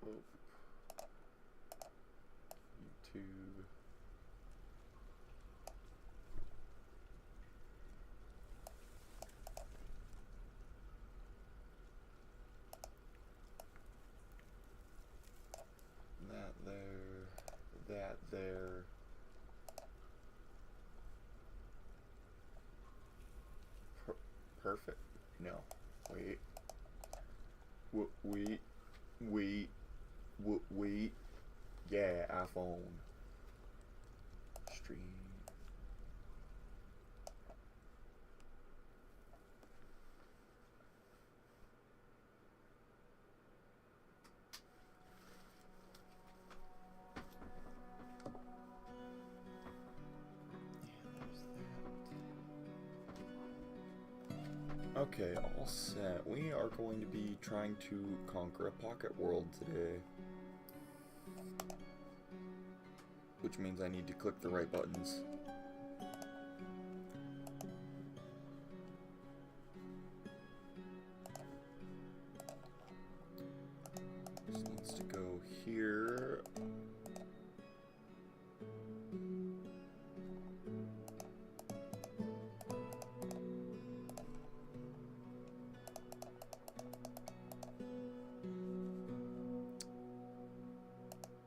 Whoa. YouTube. That there. That there. Perfect? No. Wait. Wait. Yeah, iPhone. Stream. Okay, all set. We are going to be trying to conquer a pocket world today. Which means I need to click the right buttons. This needs to go here.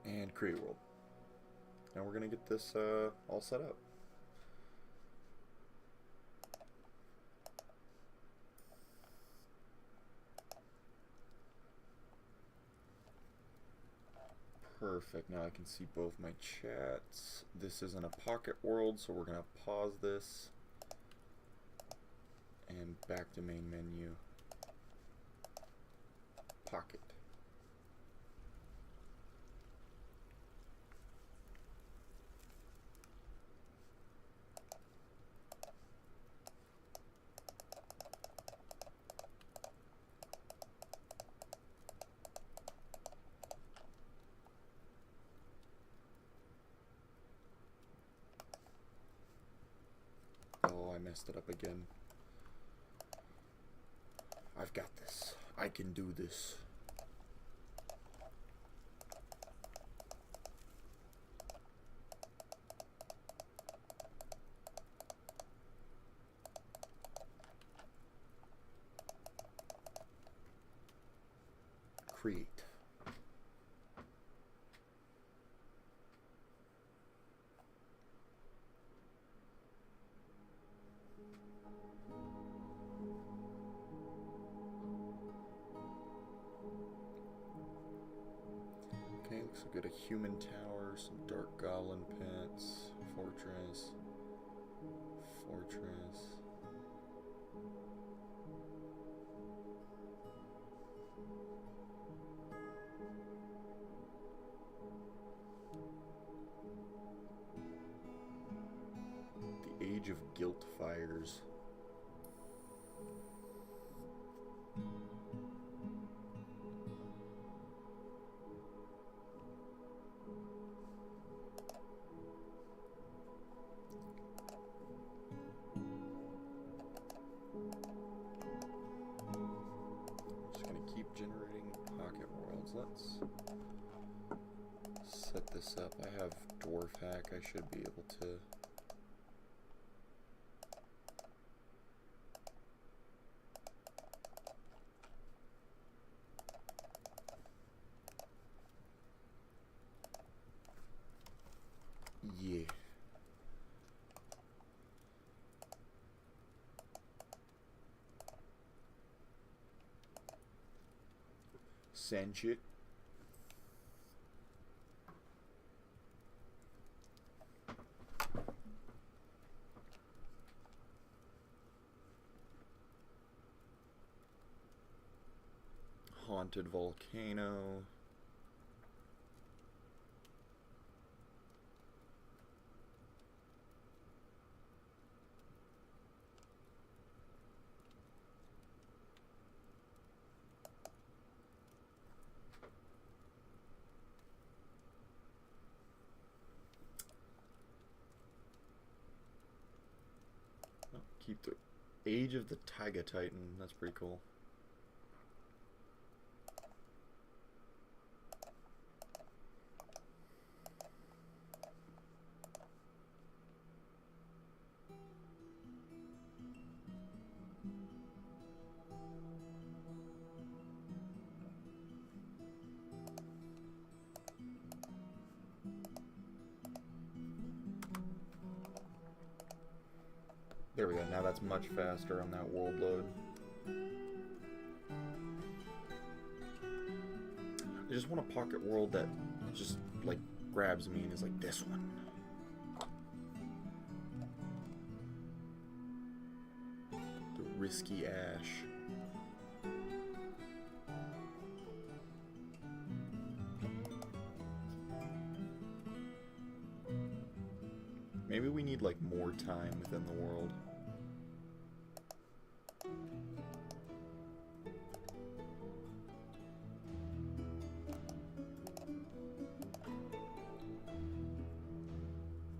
And create world. And we're gonna get this all set up. Perfect, now I can see both my chats. This isn't a pocket world, so we're gonna pause this. And back to main menu. Pocket. Oh, I messed it up again. I've got this. I can do this. Create. Okay, looks like we got a human tower, some dark goblin pits, fortress. The Age of Guilt Fires. Generating pocket worlds. Let's set this up. I have dwarf hack. I should be able to. Yeah. Send it. Haunted volcano. Keep the Age of the Taiga Titan. That's pretty cool. There we go. Now that's much faster on that world load. I just want a pocket world that just, like, grabs me and is like, this one. The Risky Ash. Maybe we need, like, more time within the world.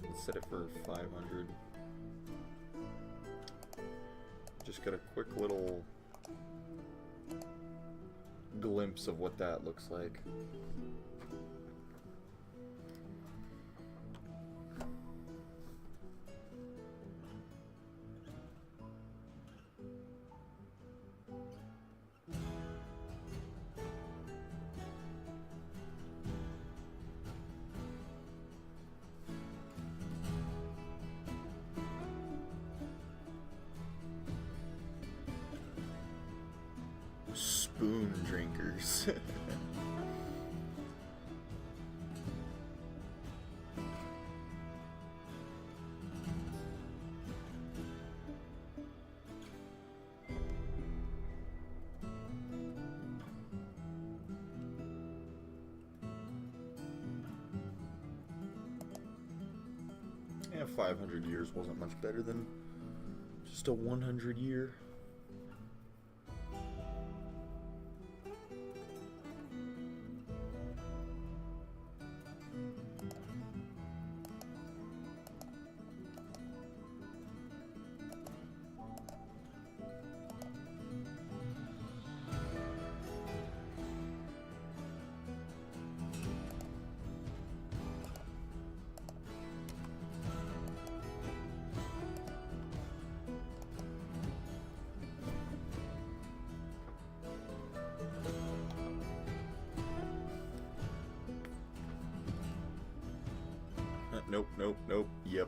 Let's set it for 500. Just got a quick little glimpse of what that looks like. Spoon drinkers. Yeah, 500 years wasn't much better than just a 100 year. Nope, nope, nope, yep.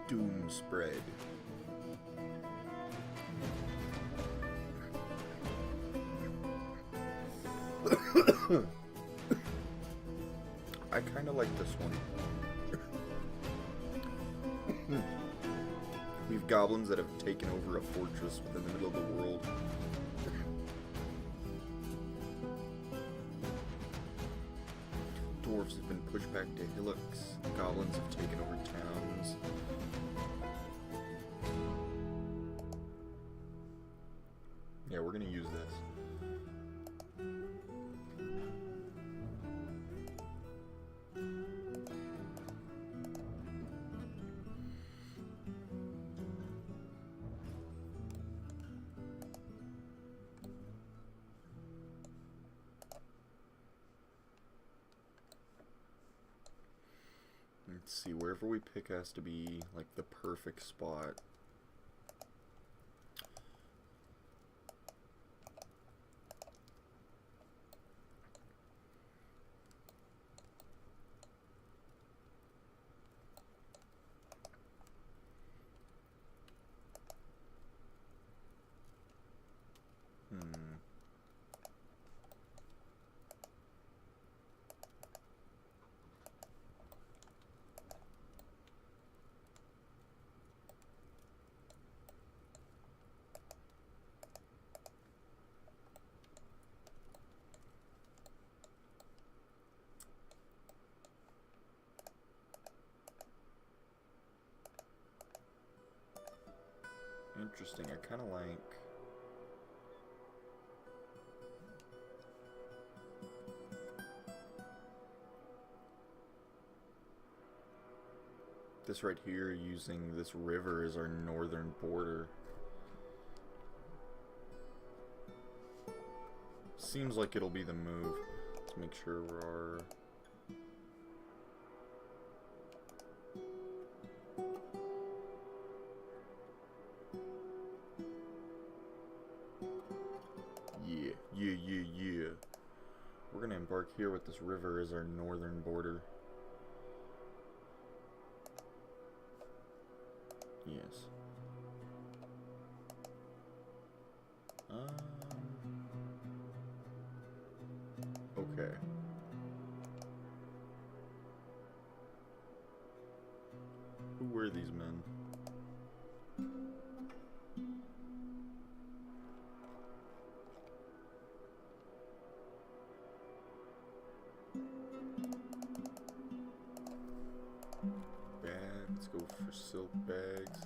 Doom spread. I kind of like this one. We have goblins that have taken over a fortress within the middle of the world. Dwarves have been pushed back to hillocks. Goblins have taken over towns. Yeah, we're gonna use this. Let's see, wherever we pick has to be like the perfect spot. Interesting, I kind of like... this right here, using this river as our northern border. Seems like it'll be the move. Let's make sure we're... Yeah, yeah, yeah. We're gonna embark here with this river as our northern border. Yes. Okay. Who were these men? Let's go for silk bags.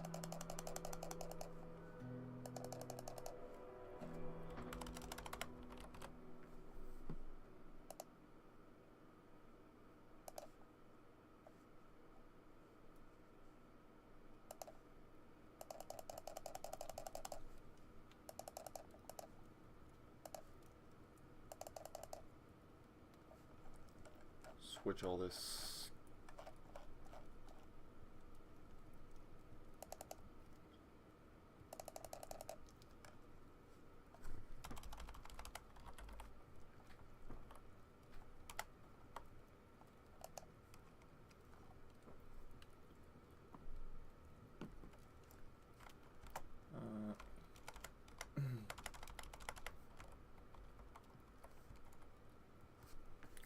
Switch all this.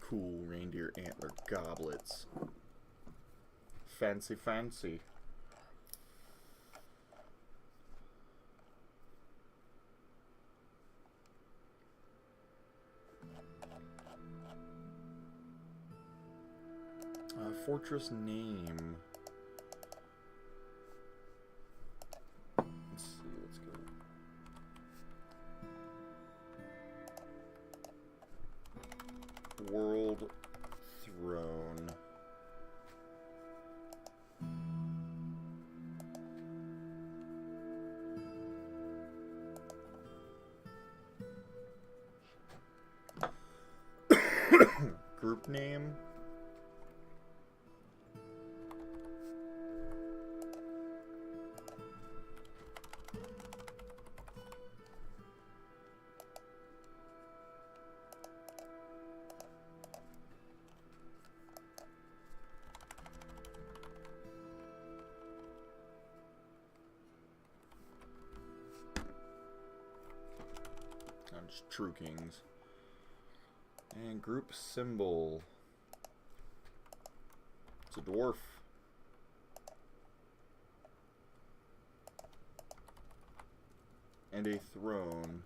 Cool reindeer antler goblets. Fancy, fancy. Fortress name. Let's see, let's go. WorldThrone. Group name. Just True Kings. And group symbol. It's a dwarf. And a throne.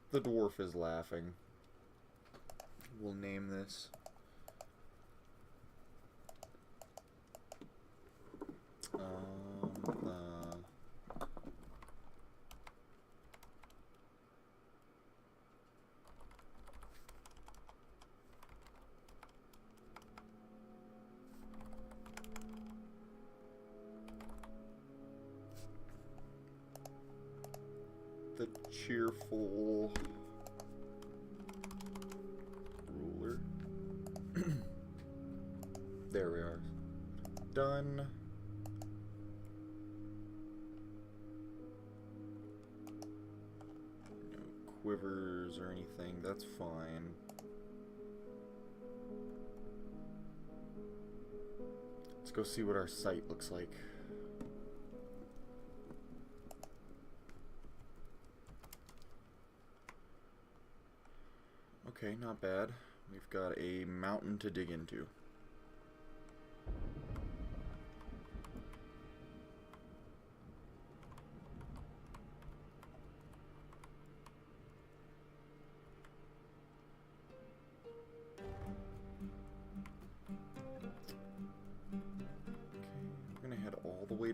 The dwarf is laughing. We'll name this. The cheerful ruler. There we are. Done. No quivers or anything, that's fine. Let's go see what our site looks like. Okay, not bad. We've got a mountain to dig into.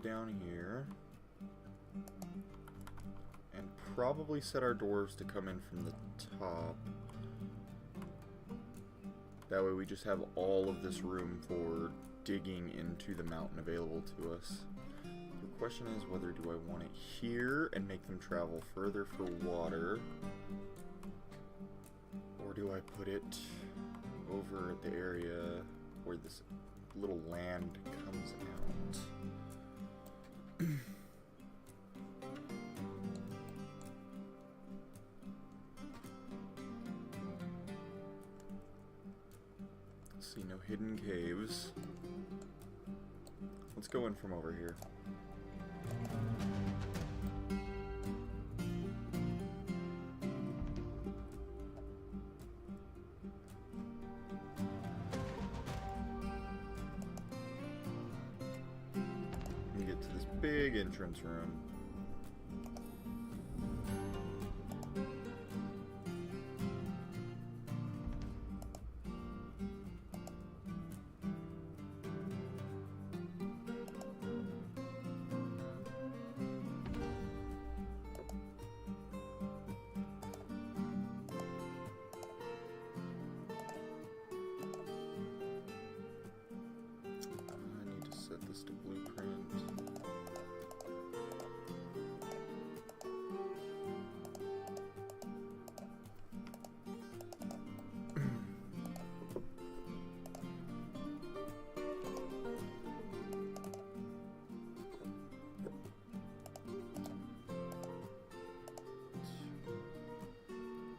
Down here and probably set our dwarves to come in from the top. That way we just have all of this room for digging into the mountain available to us. question is whether do I want it here and make them travel further for water, or do I put it over at the area where this little land comes out? See, no hidden caves. Let's go in from over here. You get to this big entrance room. To blueprint.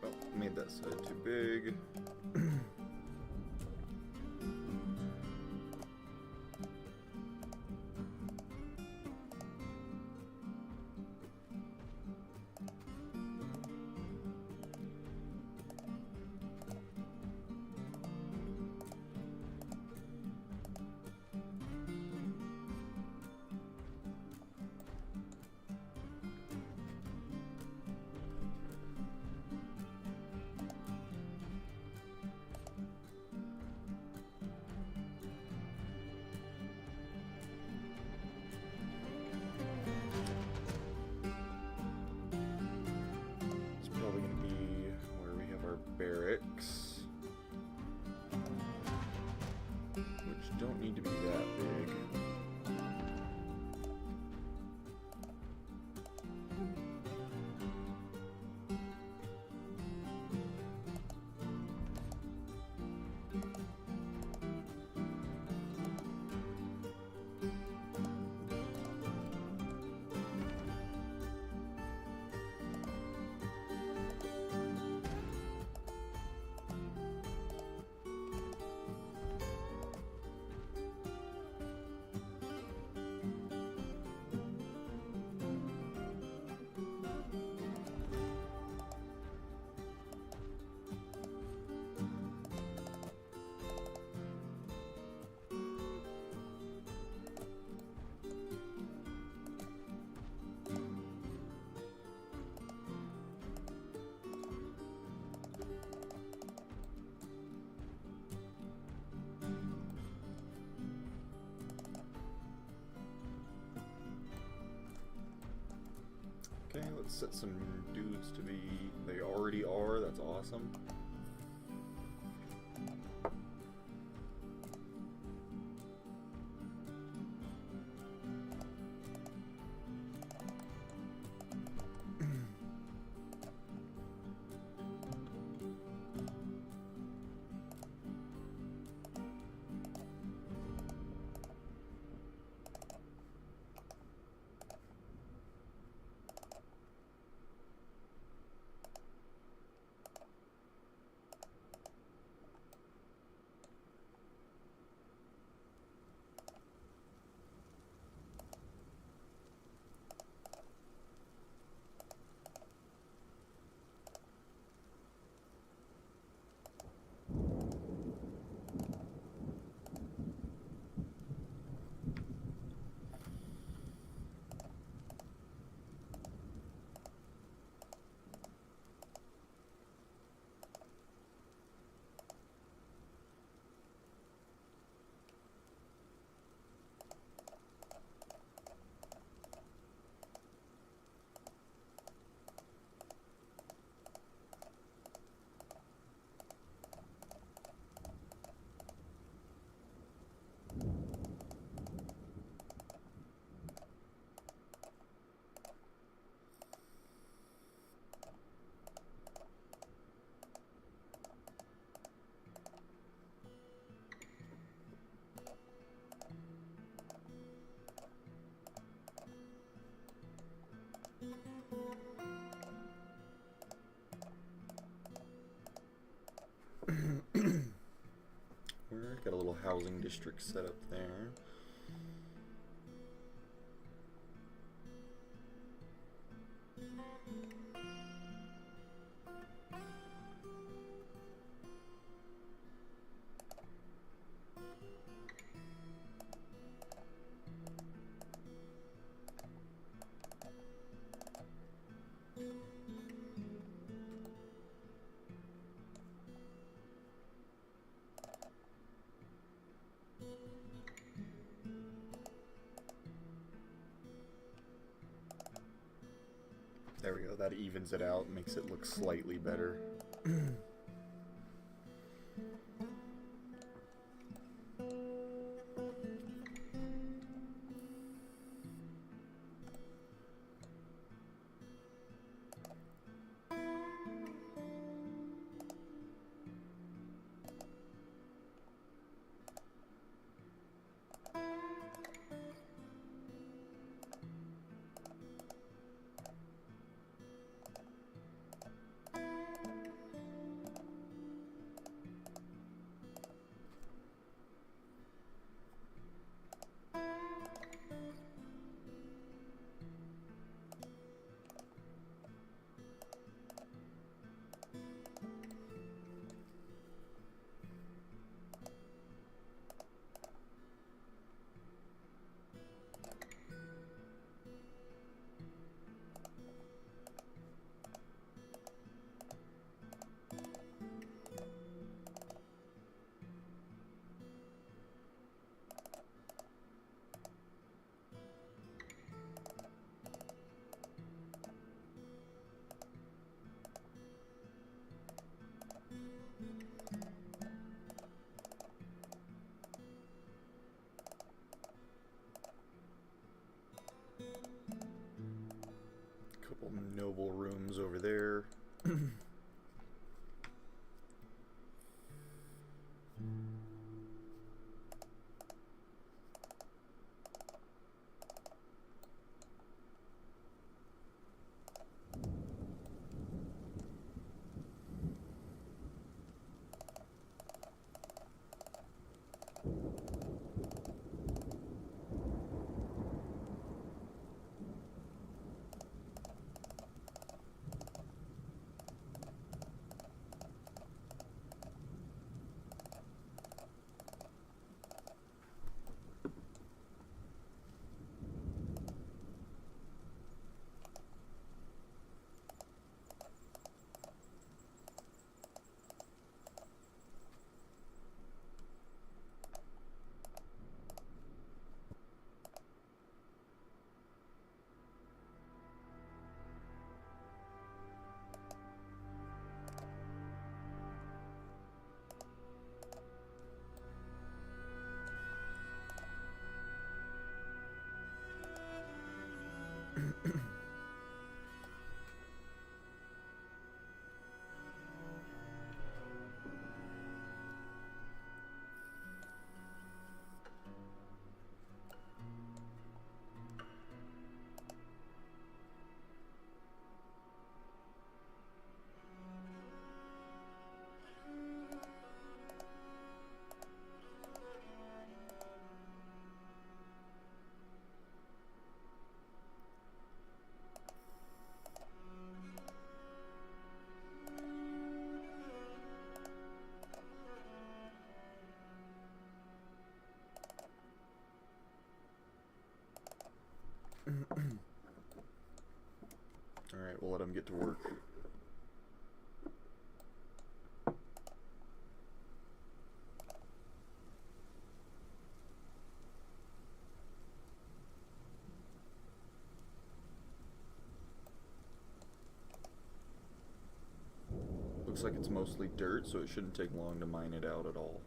Oh, made that side too big. Barracks, which don't need to be that big. Okay, let's set some dudes to be... They already are, that's awesome. housing district set up there. There we go, that evens it out, makes it look slightly better. Couple noble rooms over there. Alright, we'll let him get to work. Looks like it's mostly dirt, so it shouldn't take long to mine it out at all.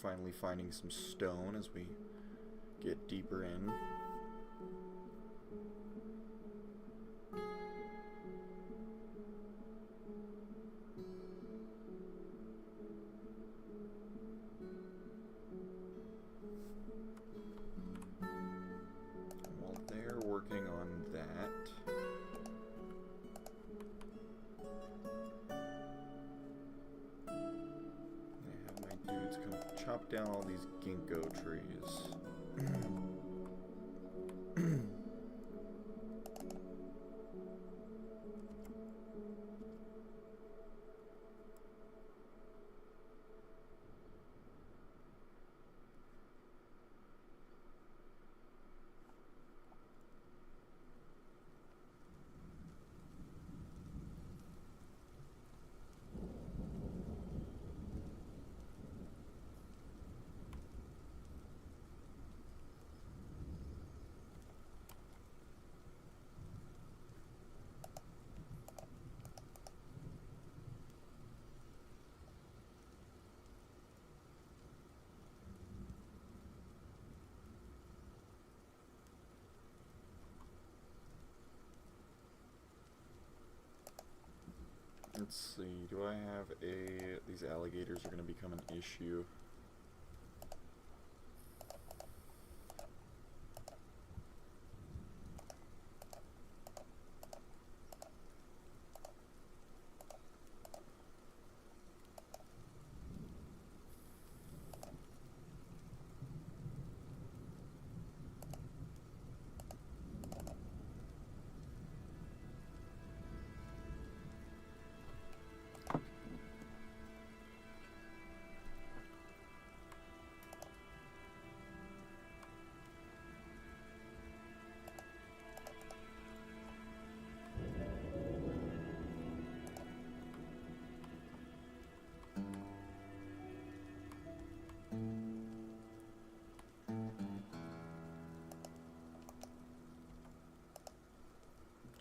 finally finding some stone as we get deeper in. While they're working on that, I have my dudes come chop down all these ginkgo trees. Let's see, do I have these alligators are going to become an issue.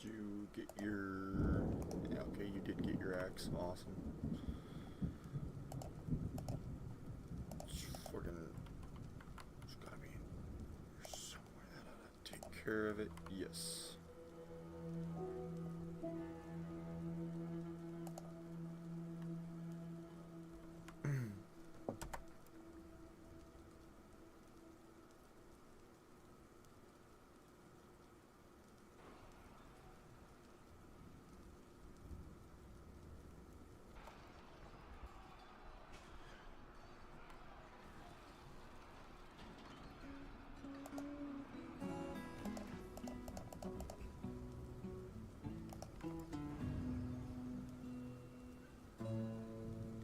Did you get your... Yeah, okay, you did get your axe. Awesome. Fucking... There's gotta be somewhere that ought to take care of it. Yes.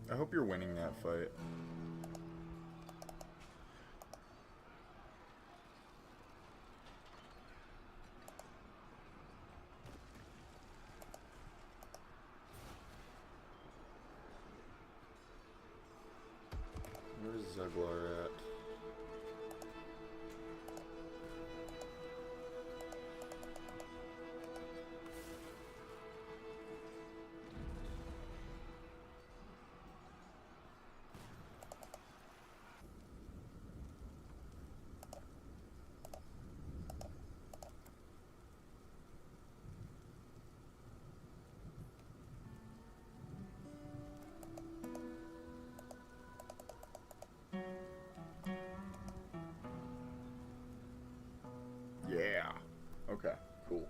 I hope you're winning that fight. Where's Zuglar at? Yeah. Okay, cool.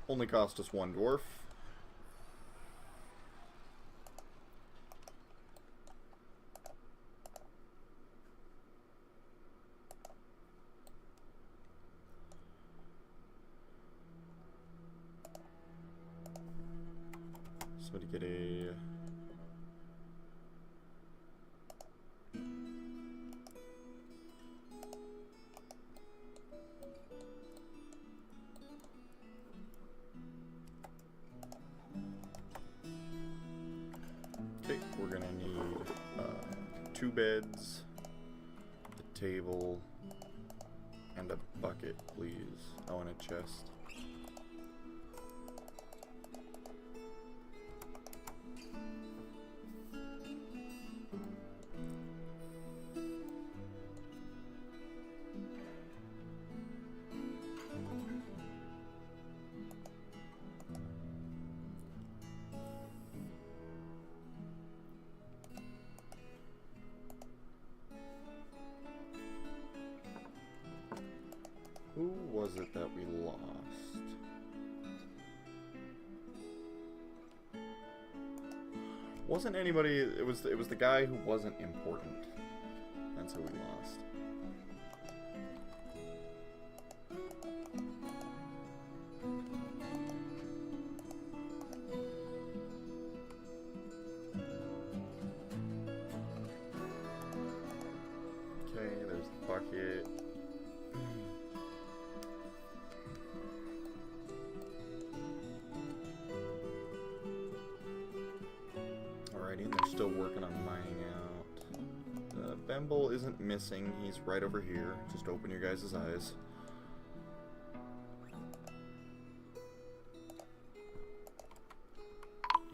Only cost us one dwarf. So to get a... Okay, we're gonna need 2 beds, a table, and a bucket, please. Oh, and a chest. was it that we lost? Wasn't anybody, it was the guy who wasn't important. That's who we lost. Okay, there's the bucket. Alrighty, and they're still working on mining out. Bemble isn't missing, he's right over here. Just open your guys' eyes.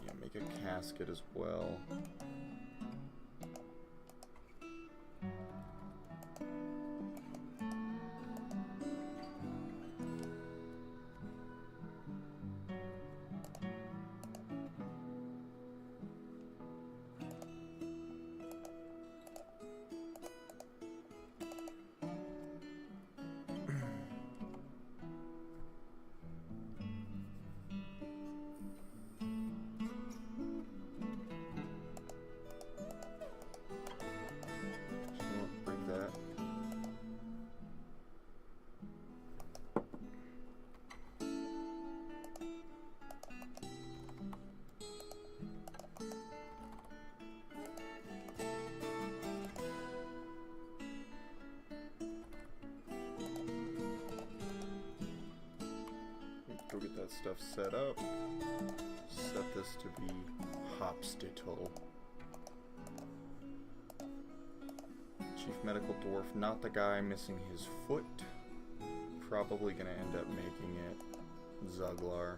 Yeah, make a casket as well. Go get that stuff set up. Set this to be Hopstital. Chief Medical Dwarf, not the guy missing his foot. Probably gonna end up making it Zuglar.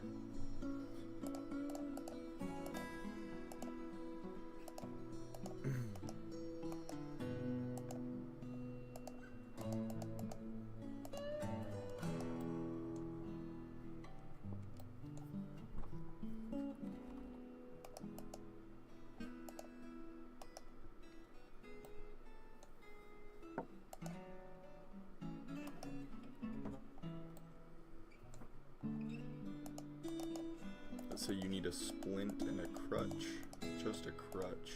So you need a splint and a crutch. Just a crutch.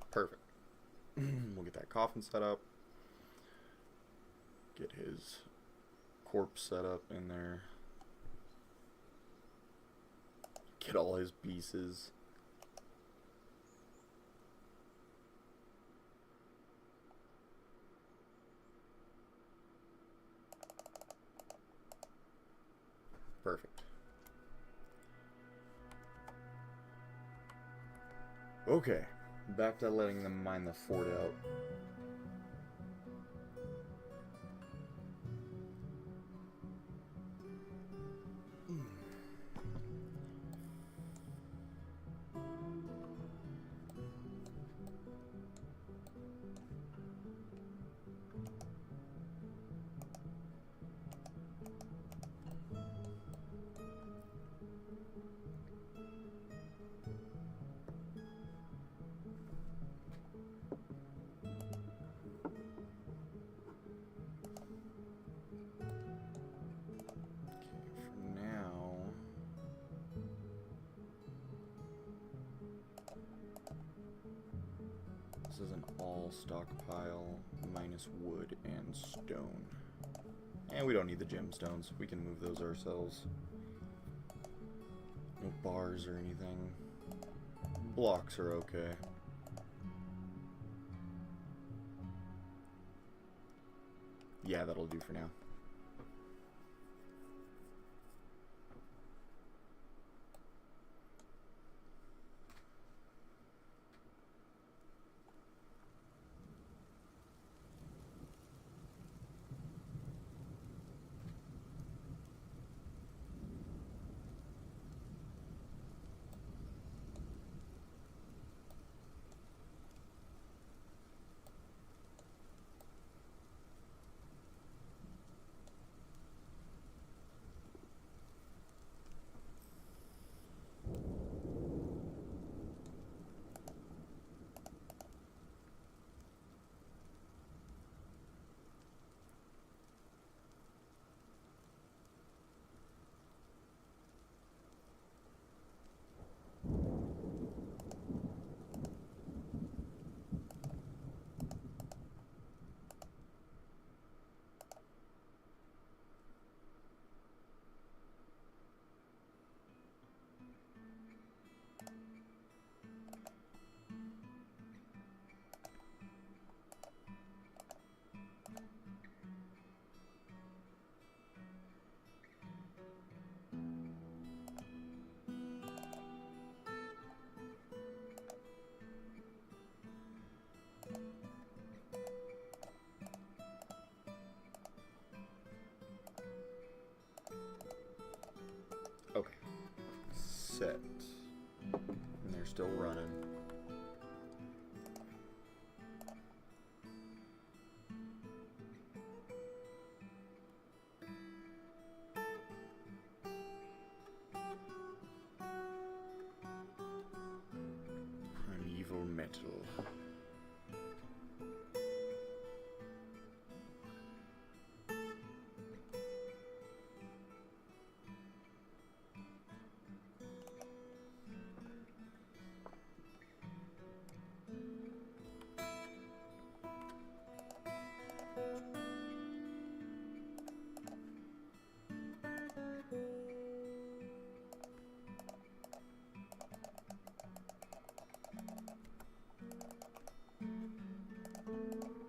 Perfect. We'll get that coffin set up. Get his corpse set up in there. Get all his pieces. Perfect. Okay. Back to letting them mine the fort out. This is an all stockpile minus wood and stone. And we don't need the gemstones. We can move those ourselves. No bars or anything. Blocks are okay. Yeah, that'll do for now. Okay. Set. And they're still running. Primeval metal.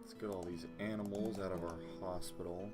Let's get all these animals out of our hospital.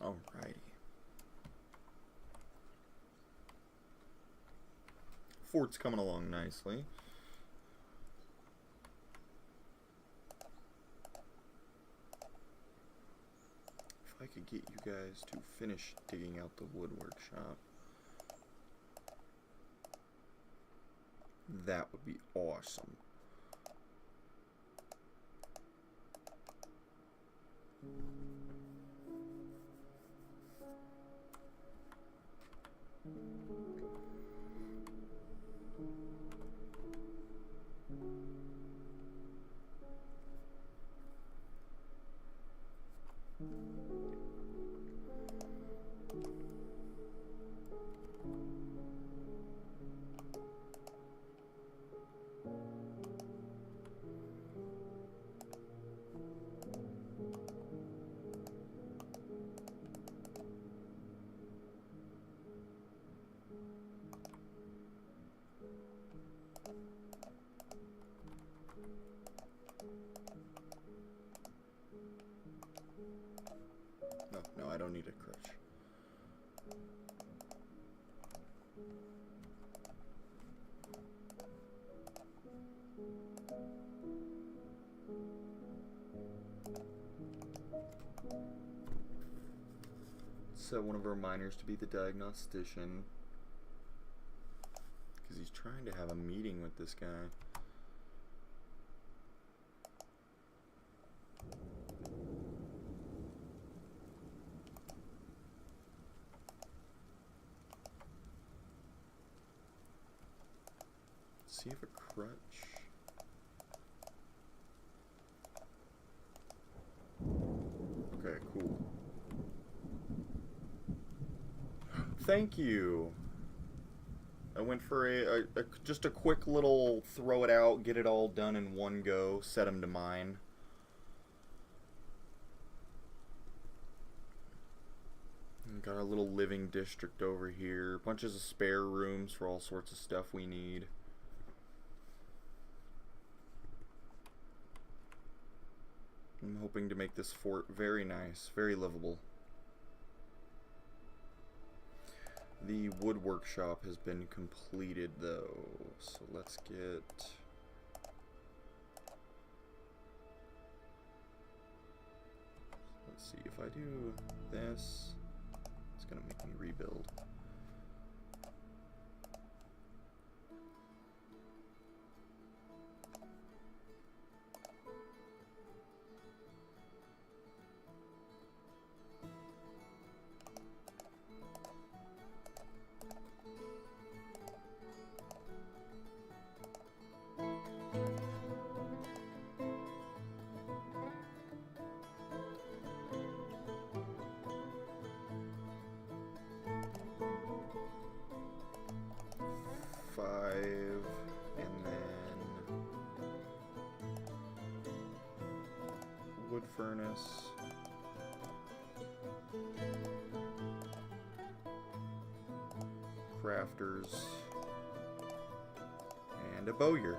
Alrighty. Fort's coming along nicely. If I could get you guys to finish digging out the wood workshop, that would be awesome. No, I don't need a crutch. set one of our miners to be the diagnostician. Because he's trying to have a meeting with this guy. Does he have a crutch? Okay, cool. Thank you. I went for just a quick little throw it out, get it all done in one go, set him to mine. And got our little living district over here. Bunches of spare rooms for all sorts of stuff we need. I'm hoping to make this fort very nice, very livable. The wood workshop has been completed though, so let's get... Let's see, if I do this, it's gonna make me rebuild. And then wood furnace, crafters, and a bowyer.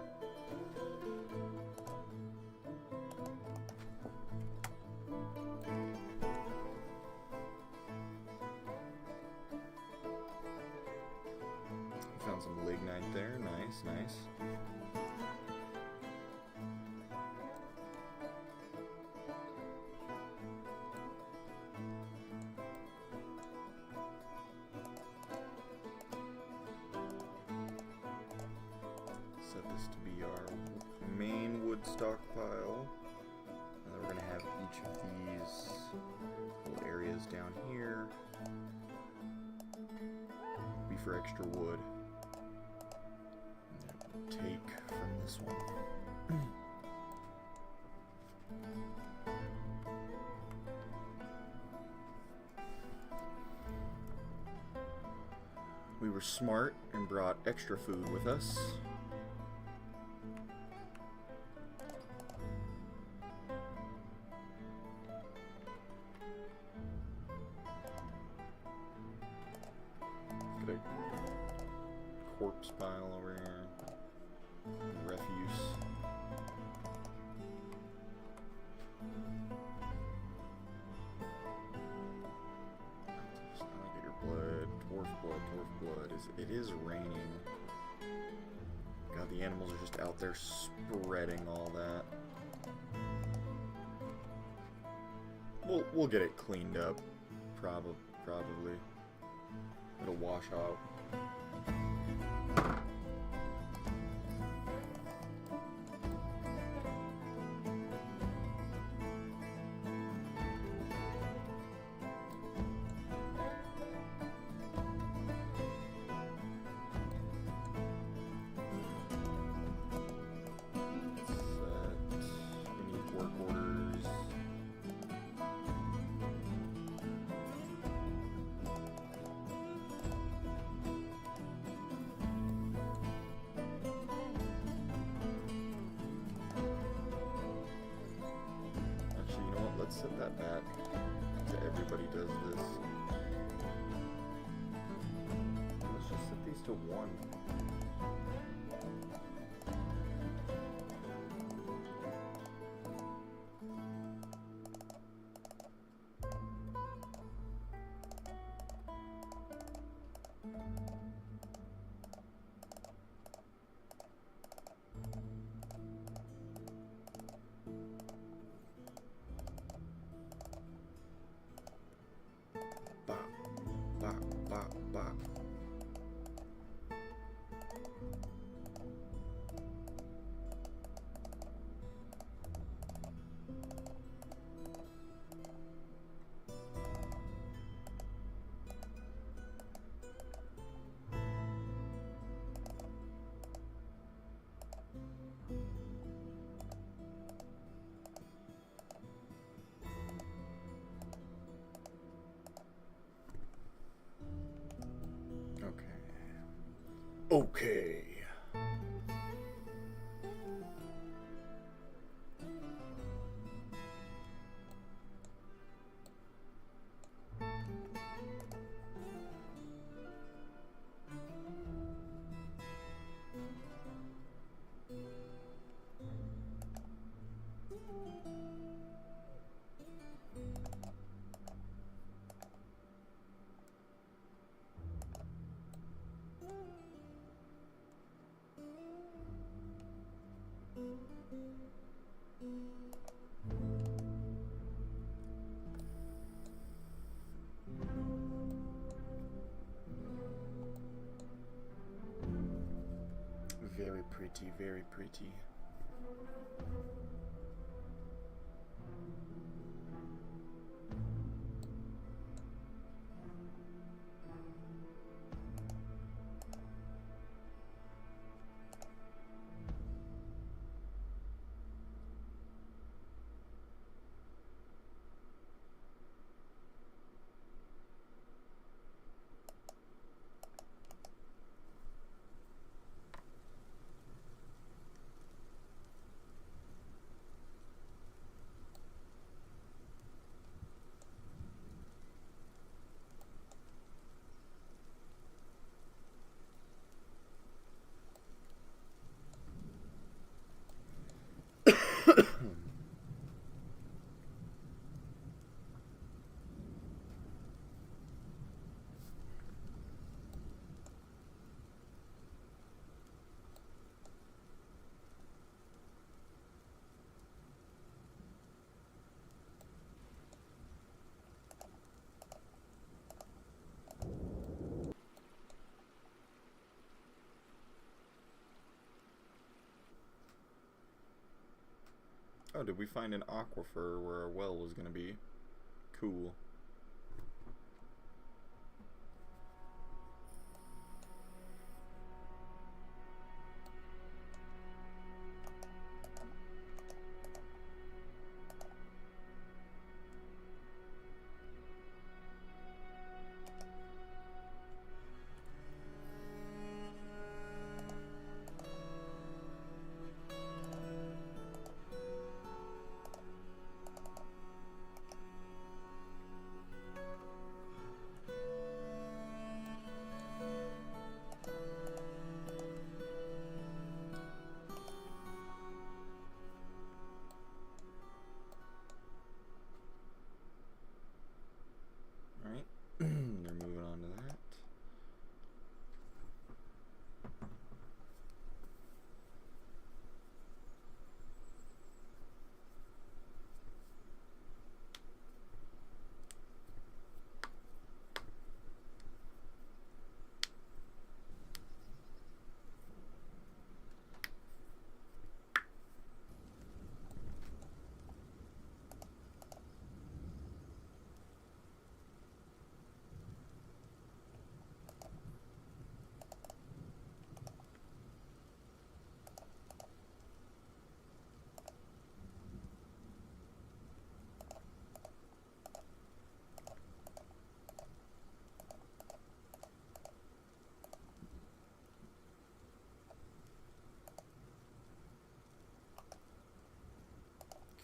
Found some lignite there. Nice, nice. Set this to be our main wood stockpile. And then we're going to have each of these little areas down here be for extra wood. Take from this one. We were smart and brought extra food with us. Got a corpse pile over here. Refuse. Just get your blood. Dwarf blood, dwarf blood. It is raining. God, the animals are just out there spreading all that. We'll get it cleaned up. Probably. It'll wash out. Set that back so everybody does this. Let's just set these to 1. Okay. Very pretty, very pretty. Oh, did we find an aquifer where our well was gonna be? Cool. Alright, they're moving on to that.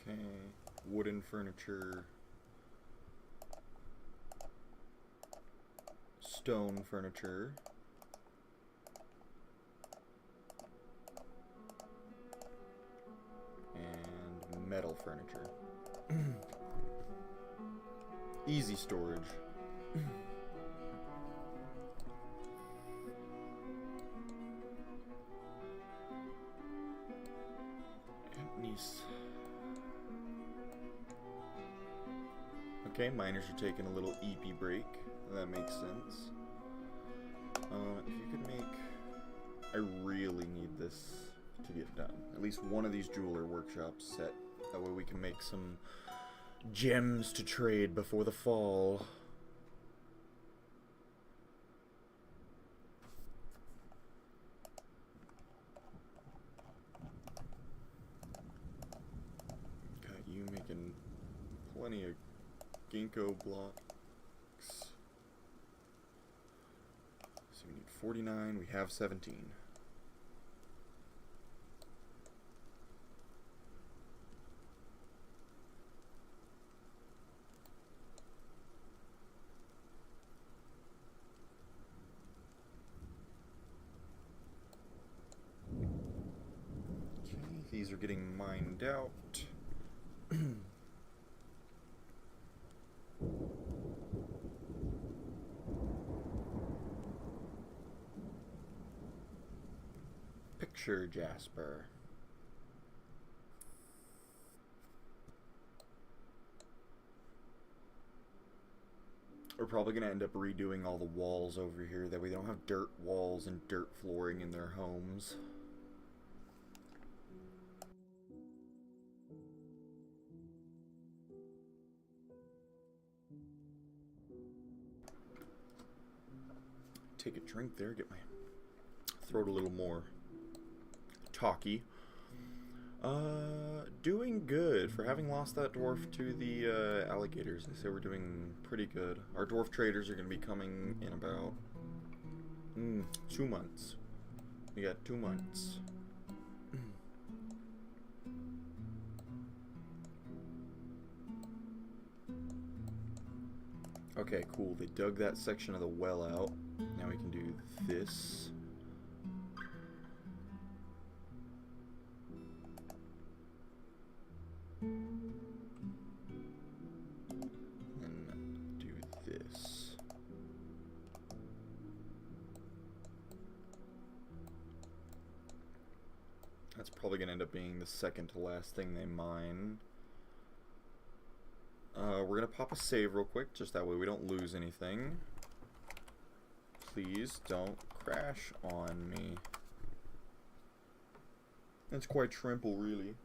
Okay, wooden furniture, stone furniture, and metal furniture. Easy storage. Nice. Okay, miners are taking a little EP break. That makes sense. If you could make... I really need this to get done. At least one of these jeweler workshops set. That way we can make some gems to trade before the fall. Got you making plenty of ginkgo blocks. So we need 49, we have 17. Okay, these are getting mined out. Picture Jasper. We're probably going to end up redoing all the walls over here. That way they don't have dirt walls and dirt flooring in their homes. Take a drink there, get my throat a little more talky. Doing good. For having lost that dwarf to the alligators, I say we're doing pretty good. Our dwarf traders are going to be coming in about 2 months. We got 2 months. Okay, cool. They dug that section of the well out. Now we can do this. And do this. That's probably going to end up being the second to last thing they mine. We're going to pop a save real quick, just that way we don't lose anything. Please don't crash on me. That's quite trimple, really.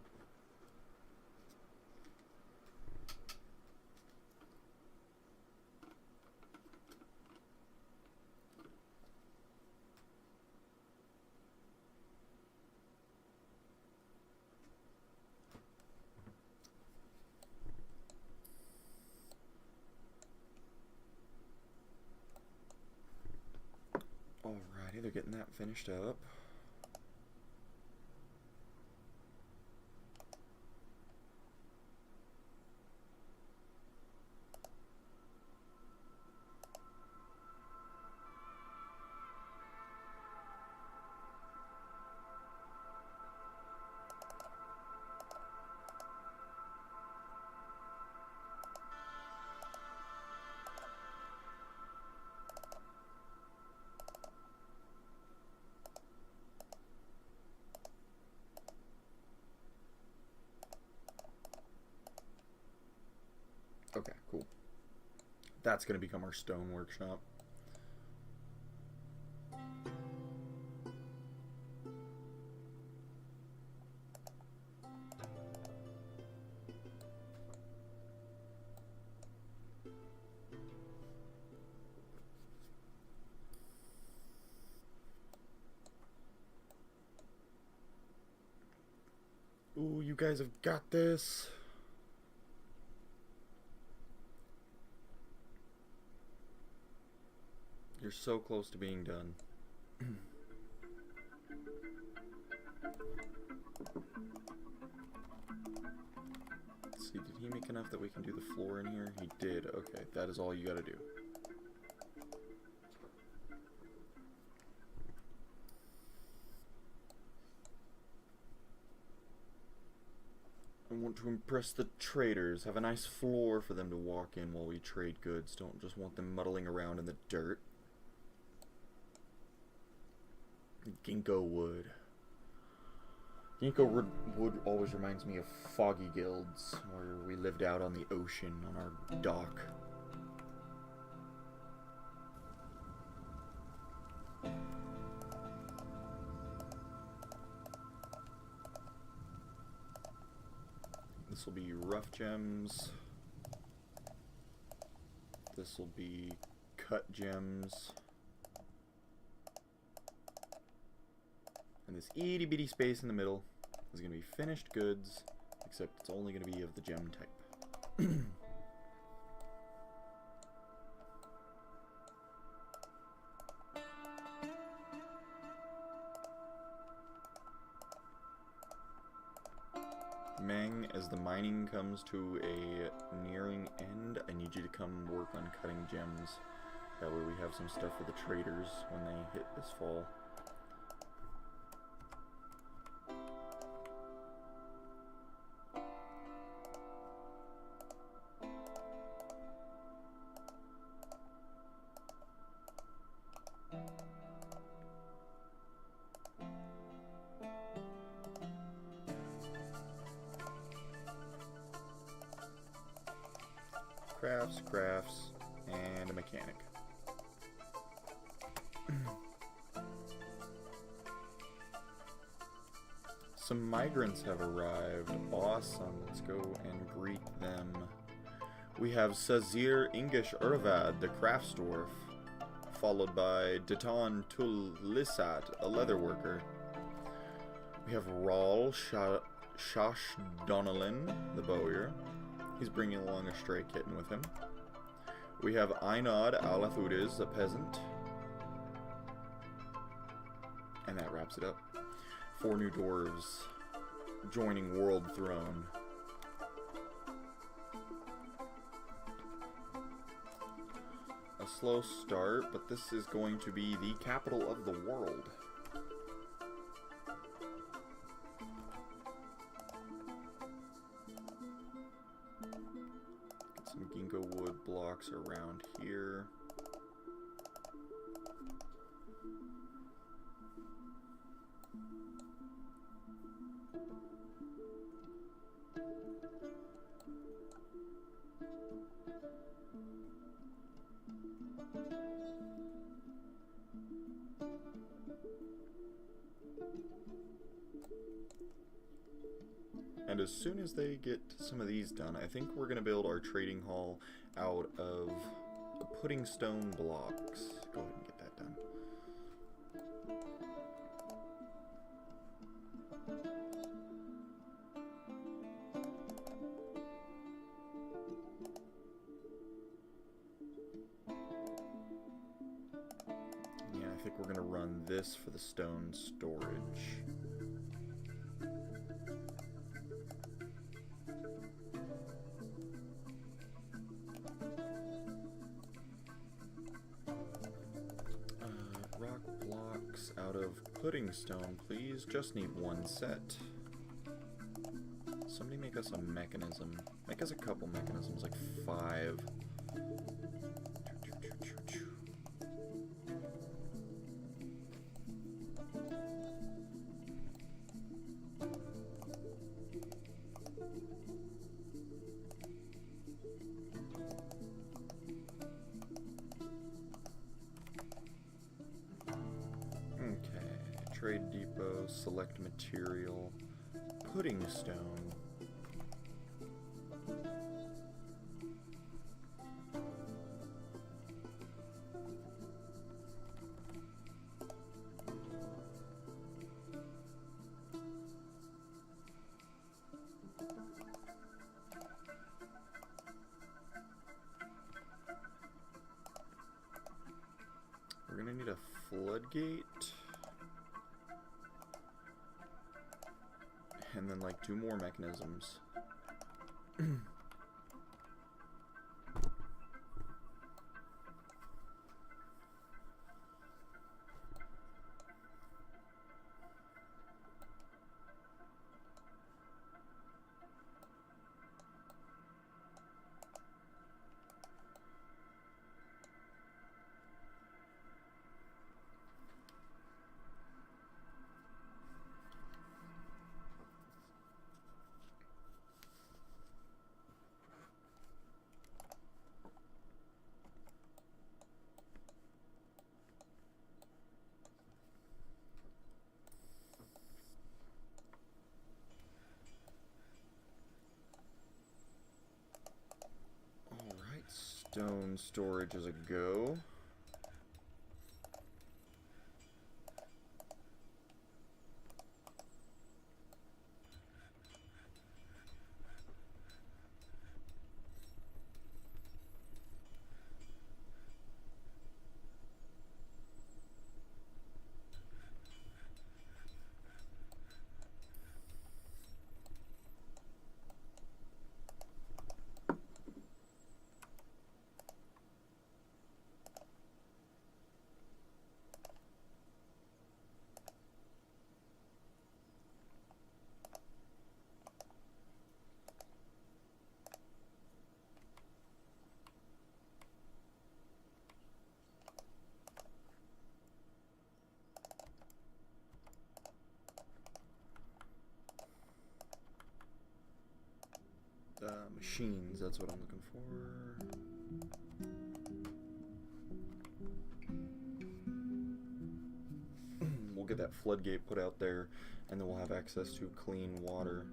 Alrighty, they're getting that finished up. Okay, cool. That's going to become our stone workshop. Ooh, you guys have got this. You're so close to being done. Let's see, did he make enough that we can do the floor in here? He did. Okay, that is all you gotta do. I want to impress the traders. Have a nice floor for them to walk in while we trade goods. Don't just want them muddling around in the dirt. Ginkgo wood. Ginkgo wood always reminds me of Foggy Guilds, where we lived out on the ocean on our dock. This will be rough gems. This will be cut gems. And this itty bitty space in the middle is going to be finished goods, except it's only going to be of the gem type. the mining comes to a nearing end, I need you to come work on cutting gems. That way we have some stuff for the traders when they hit this fall. Crafts, and a mechanic. Some migrants have arrived. Awesome. Let's go and greet them. We have Sazir Ingish Urvad, the craftsdwarf, followed by Datan Tul Lissat, a leatherworker. We have Raul Shash Donnellan, the bowyer. He's bringing along a stray kitten with him. We have Einod Alathudiz, a peasant. And that wraps it up. 4 new dwarves joining WorldThrone. A slow start, but this is going to be the capital of the world. Some ginkgo wood blocks around here. And as soon as they get some of these done, I think we're going to build our trading hall out of pudding stone blocks. Go ahead and get that done. Yeah, I think we're going to run this for the stone storage. Out of pudding stone, please. Just need 1 set. Somebody make us a mechanism. Make us a couple mechanisms, like 5. Trade depot, select material, pudding stone. We're gonna need a floodgate. And then like 2 more mechanisms. Stone storage is a go. Sheens, that's what I'm looking for. We'll get that floodgate put out there, and then we'll have access to clean water.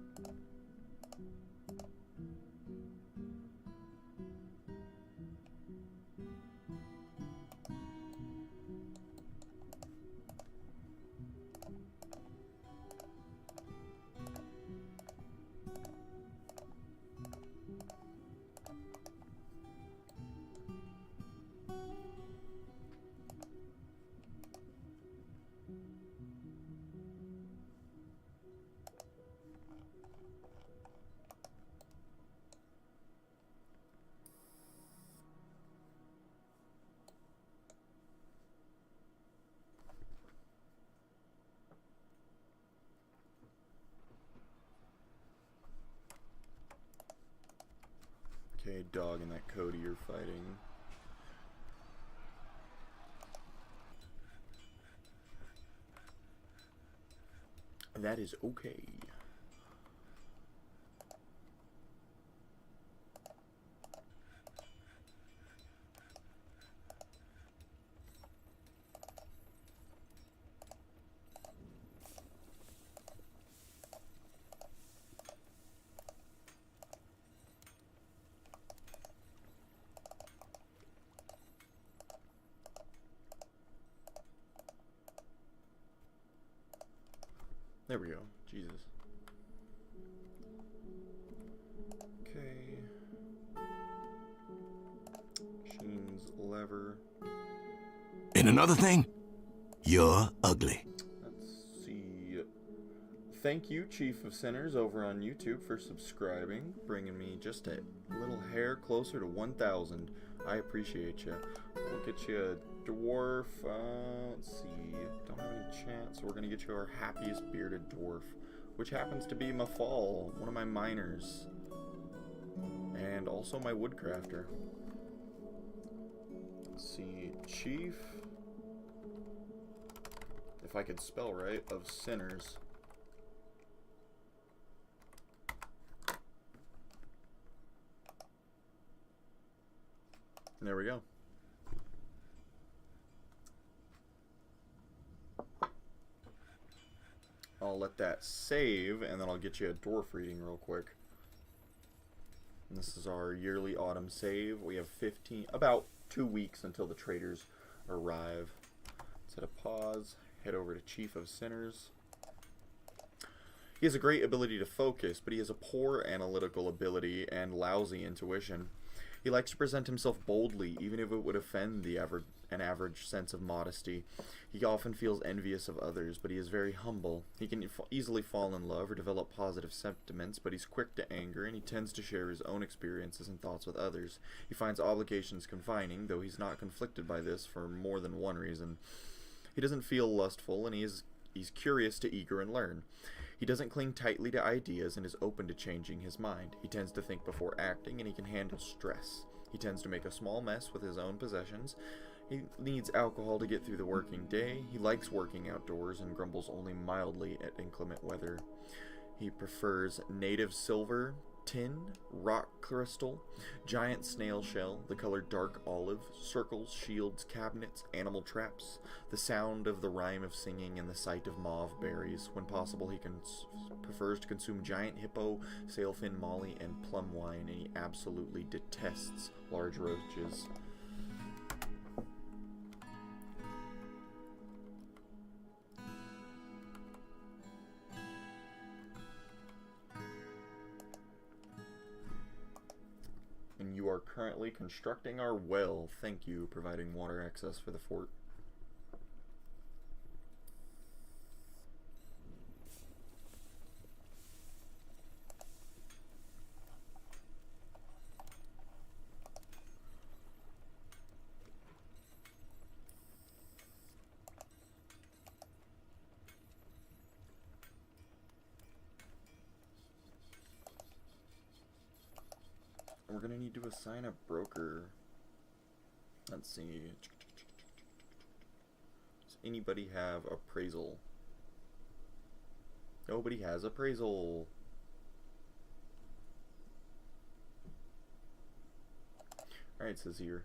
Okay, dog and that Cody you're fighting. That is okay. There we go. Jesus. Okay. Sheen's lever. And another thing, you're ugly. Let's see. Thank you, Chief of Sinners, over on YouTube for subscribing, bringing me just a little hair closer to 1,000. I appreciate you. We'll get you a dwarf. Let's see. Don't have any chance. So we're going to get you our happiest bearded dwarf, which happens to be Mafal, one of my miners, and also my woodcrafter. Let's see. Chief, if I could spell right, of Sinners. There we go. I'll let that save, and then I'll get you a dwarf reading real quick. And this is our yearly autumn save. We have about 2 weeks until the traders arrive. Let's hit a pause, head over to Chief of Sinners. He has a great ability to focus, but he has a poor analytical ability and lousy intuition. He likes to present himself boldly, even if it would offend an average sense of modesty. He often feels envious of others, but he is very humble. He can easily fall in love or develop positive sentiments, but he's quick to anger, and he tends to share his own experiences and thoughts with others. He finds obligations confining, though he's not conflicted by this for more than one reason. He doesn't feel lustful, and he's curious to eager and learn. He doesn't cling tightly to ideas and is open to changing his mind. He tends to think before acting, and he can handle stress. He tends to make a small mess with his own possessions. He needs alcohol to get through the working day. He likes working outdoors and grumbles only mildly at inclement weather. He prefers native silver, tin, rock crystal, giant snail shell, the color dark olive, circles, shields, cabinets, animal traps, the sound of the rhyme of singing, and the sight of mauve berries. When possible, he prefers to consume giant hippo, sailfin molly, and plum wine, and he absolutely detests large roaches. And you are currently constructing our well. Thank you, providing water access for the fort. We're going to need to assign a broker. Let's see. Does anybody have appraisal? Nobody has appraisal. Alright, says here.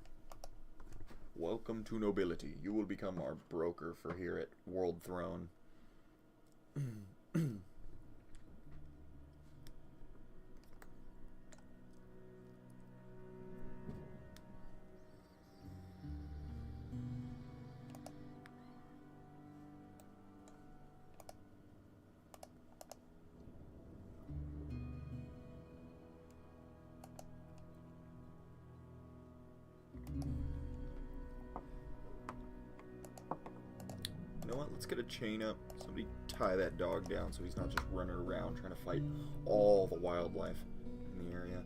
Welcome to nobility. You will become our broker for here at WorldThrone. You know what? Let's get a chain up. Somebody tie that dog down so he's not just running around trying to fight all the wildlife in the area.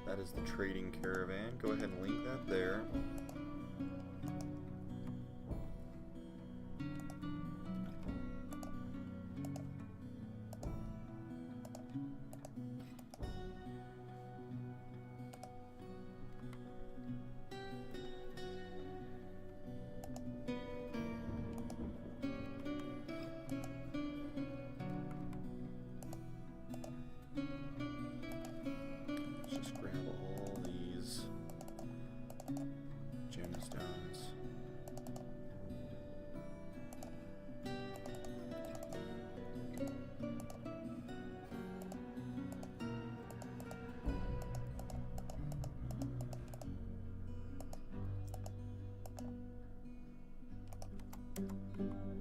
That is the trading caravan. Go ahead and link that there.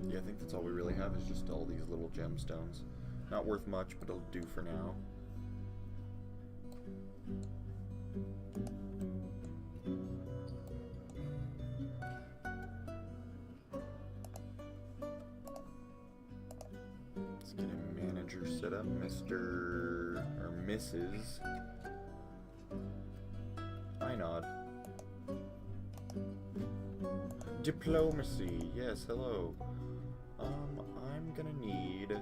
Yeah, I think that's all we really have is just all these little gemstones. Not worth much, but it'll do for now. Let's get a manager set up, Mr. or Mrs. Einod. Diplomacy, yes, hello. I'm gonna need...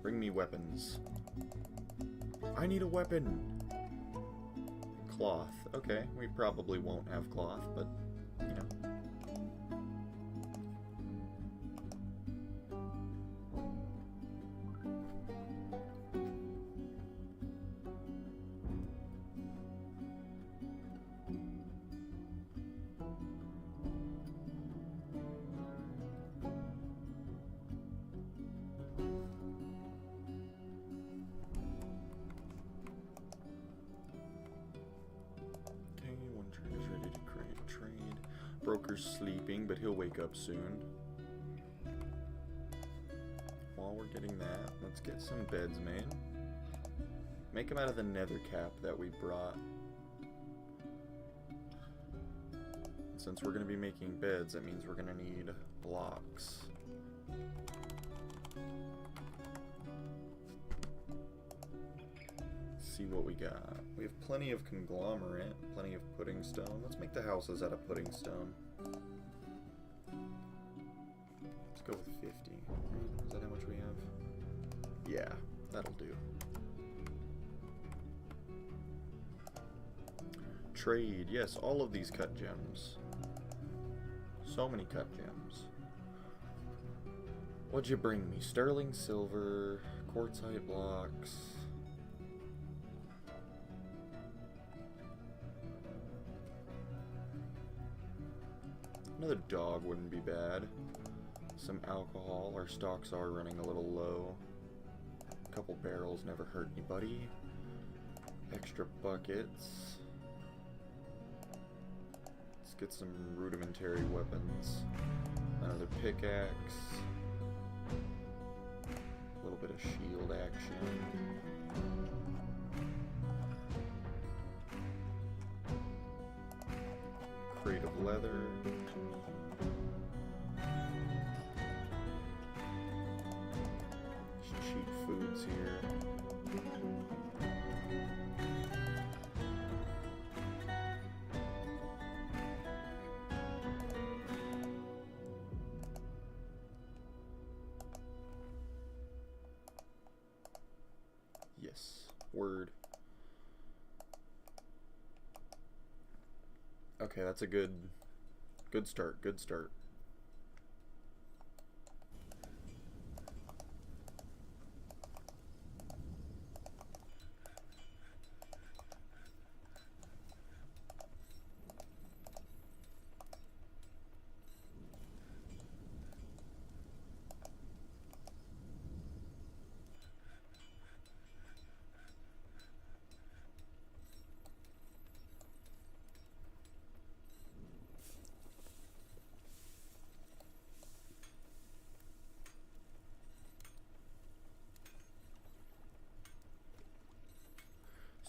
Bring me weapons. I need a weapon! Cloth. Okay, we probably won't have cloth, but, you know. Broker's sleeping, but he'll wake up soon. While we're getting that, let's get some beds made. Make them out of the nether cap that we brought. Since we're going to be making beds, that means we're going to need blocks. See what we got. We have plenty of conglomerate, plenty of pudding stone. Let's make the houses out of pudding stone. Let's go with 50. Is that how much we have? Yeah, that'll do. Trade, yes, all of these cut gems. So many cut gems. What'd you bring me? Sterling silver, quartzite blocks. Another dog wouldn't be bad. Some alcohol. Our stocks are running a little low. A couple barrels never hurt anybody. Extra buckets. get some rudimentary weapons. Another pickaxe. A little bit of shield action. Crate of leather. Cheap foods here. Yes, word. Okay, that's a good start, good start.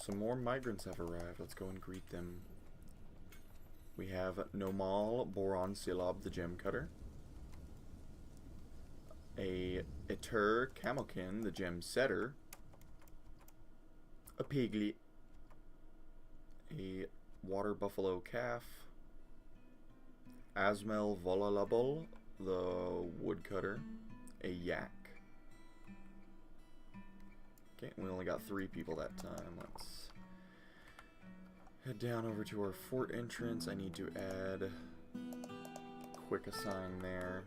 Some more migrants have arrived. Let's go and greet them. We have Nomal Boron Silob, the gem cutter. A Eter Camokin, the gem setter. A piglet. A water buffalo calf. Asmel Volalabul, the woodcutter. A yak. Okay, we only got 3 people that time. Let's head down over to our fort entrance. I need to add quick assign there.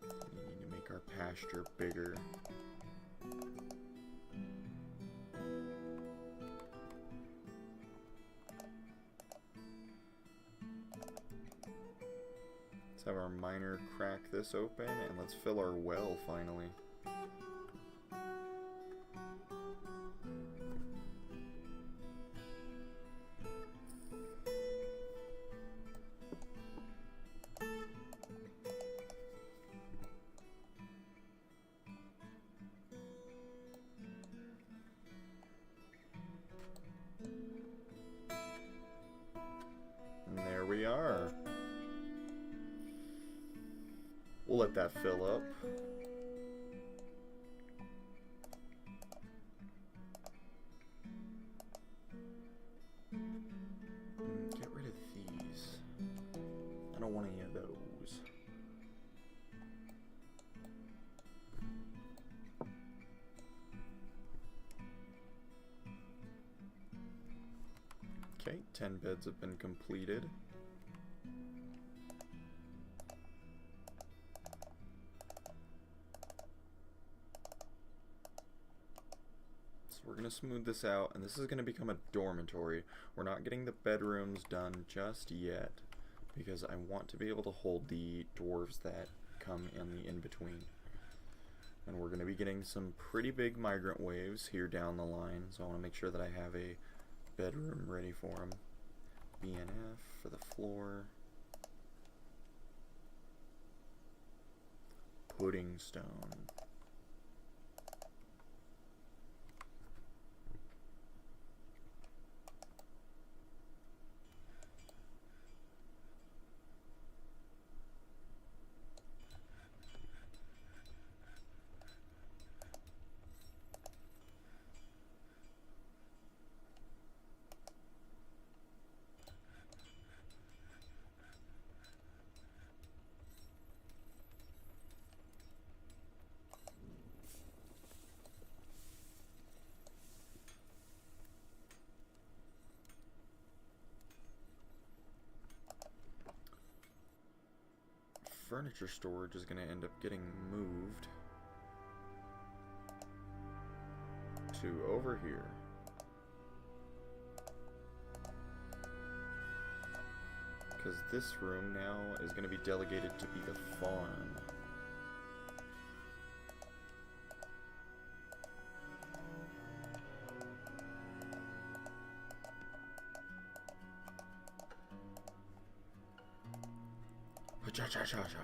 We need to make our pasture bigger. Let's have our miner crack this open, and let's fill our well finally. And there we are. We'll let that fill up. Get rid of these. I don't want any of those. Okay, 10 beds have been completed. We're going to smooth this out, and this is going to become a dormitory. We're not getting the bedrooms done just yet, because I want to be able to hold the dwarves that come in the in-between. And we're going to be getting some pretty big migrant waves here down the line, so I want to make sure that I have a bedroom ready for them. BNF for the floor. Pudding stone. Furniture storage is going to end up getting moved to over here. Because this room now is going to be delegated to be the farm. Cha-cha-cha-cha.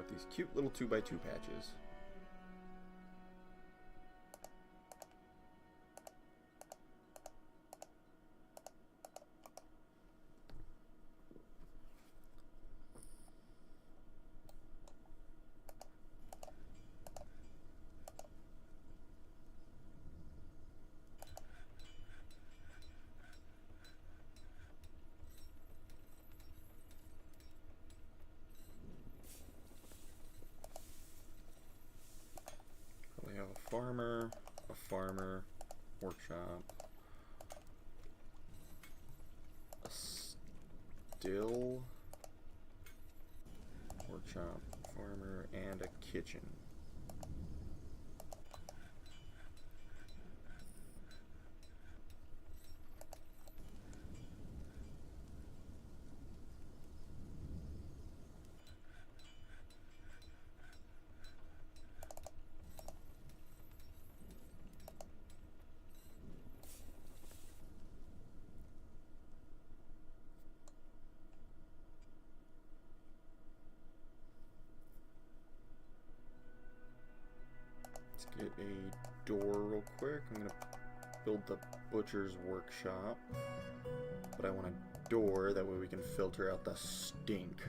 These cute little 2x2 patches. A farmer, workshop, a still, workshop, farmer, and a kitchen. Get a door real quick. I'm gonna build the butcher's workshop, but I want a door, that way we can filter out the stink.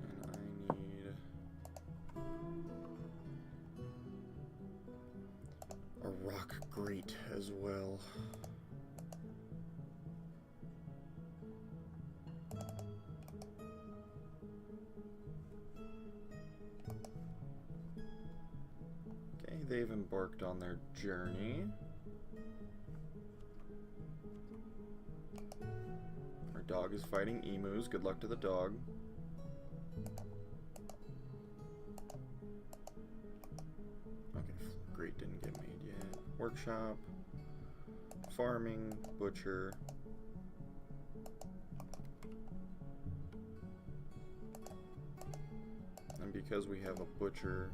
And I need a rock grate as well. They've embarked on their journey. Our dog is fighting emus. Good luck to the dog. Okay, great, didn't get made yet. Workshop, farming, butcher. And because we have a butcher,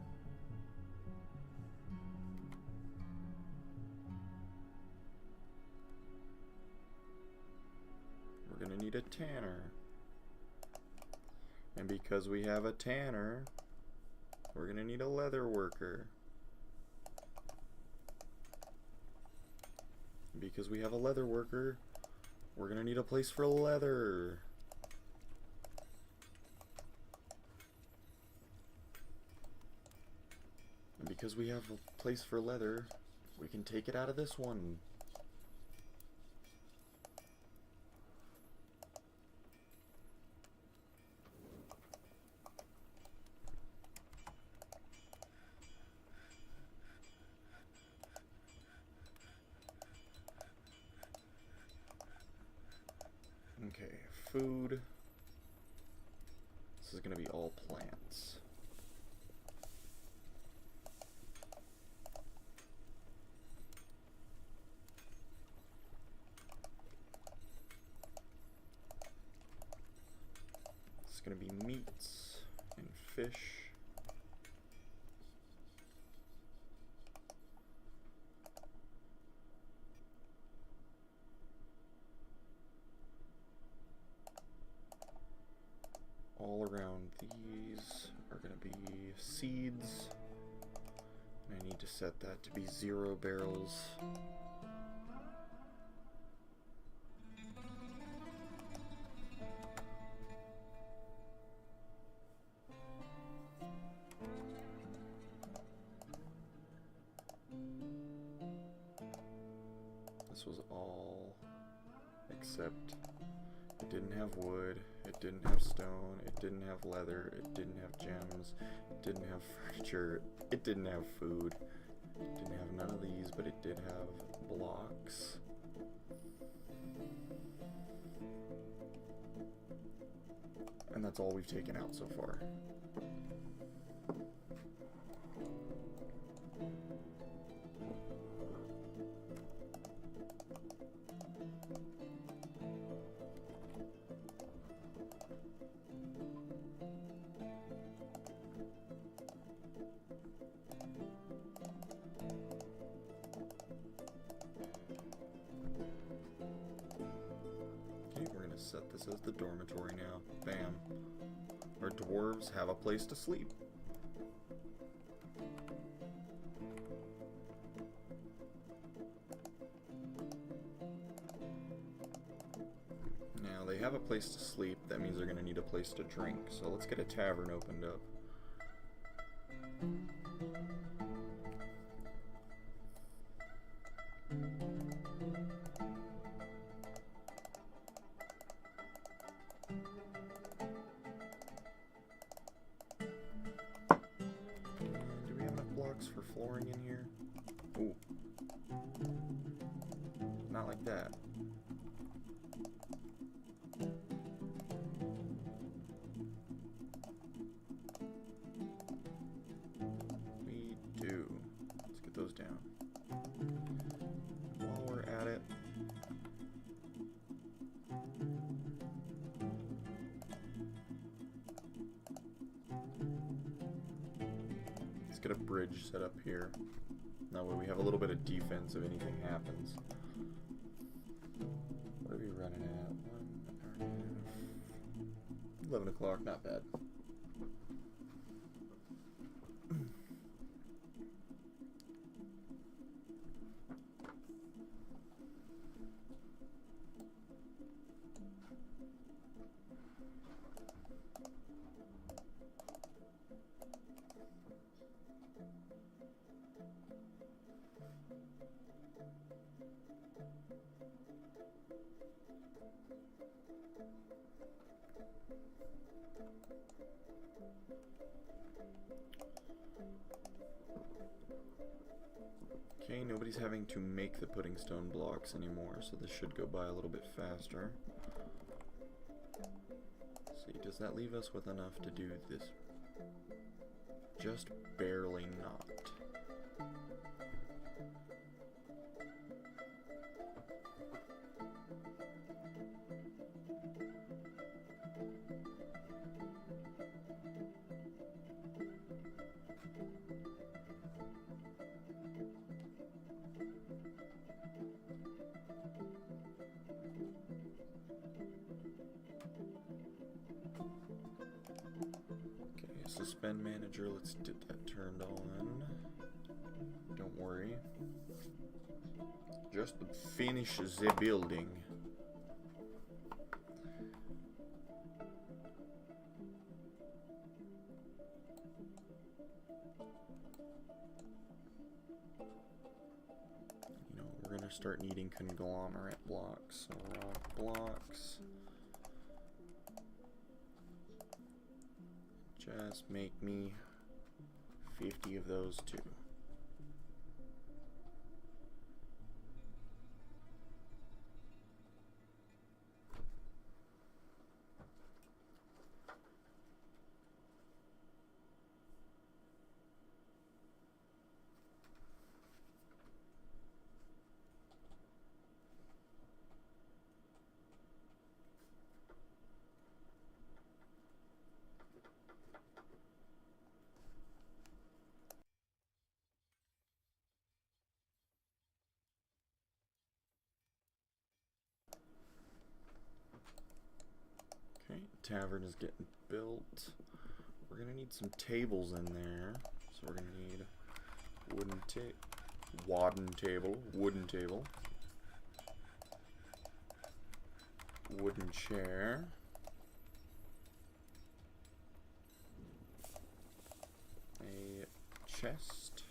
we're gonna need a tanner. And because we have a tanner, we're gonna need a leather worker. And because we have a leather worker, we're gonna need a place for leather. And because we have a place for leather, we can take it out of this one. Okay, food. This is going to be all plants. This is going to be meats and fish. All around these are going to be seeds. And I need to set that to be 0 barrels. This was all except it didn't have wood, it didn't have stone, it didn't have leather, it didn't have gems, it didn't have furniture, it didn't have food, it didn't have none of these, but it did have blocks. And that's all we've taken out so far. set this as the dormitory now. Bam. Our dwarves have a place to sleep. Now, they have a place to sleep. That means they're going to need a place to drink. So let's get a tavern opened up. Do we have enough blocks for flooring in here? Ooh. Not like that. We do. Let's get those down. While we're at it, let's get a bridge set up here. That way we have a little bit of defense if anything happens. What are we running at? 11 o'clock, not bad. Okay, nobody's having to make the pudding stone blocks anymore, so this should go by a little bit faster. See, does that leave us with enough to do this? Just barely not. Suspend manager, let's get that turned on. Don't worry. Just finish the building. You know, we're gonna start needing conglomerate blocks, so rock blocks. Just make me 50 of those too. Okay, tavern is getting built. We're gonna need some tables in there. So we're gonna need wooden table, wooden chair, a chest,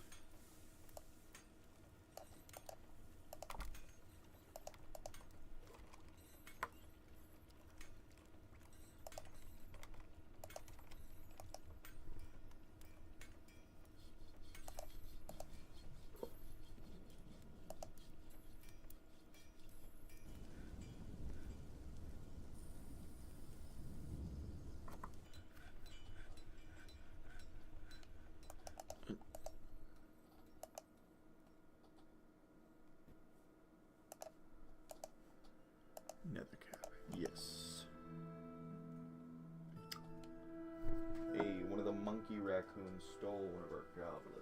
nether cap, yes. Hey, one of the monkey raccoons stole one of our goblets.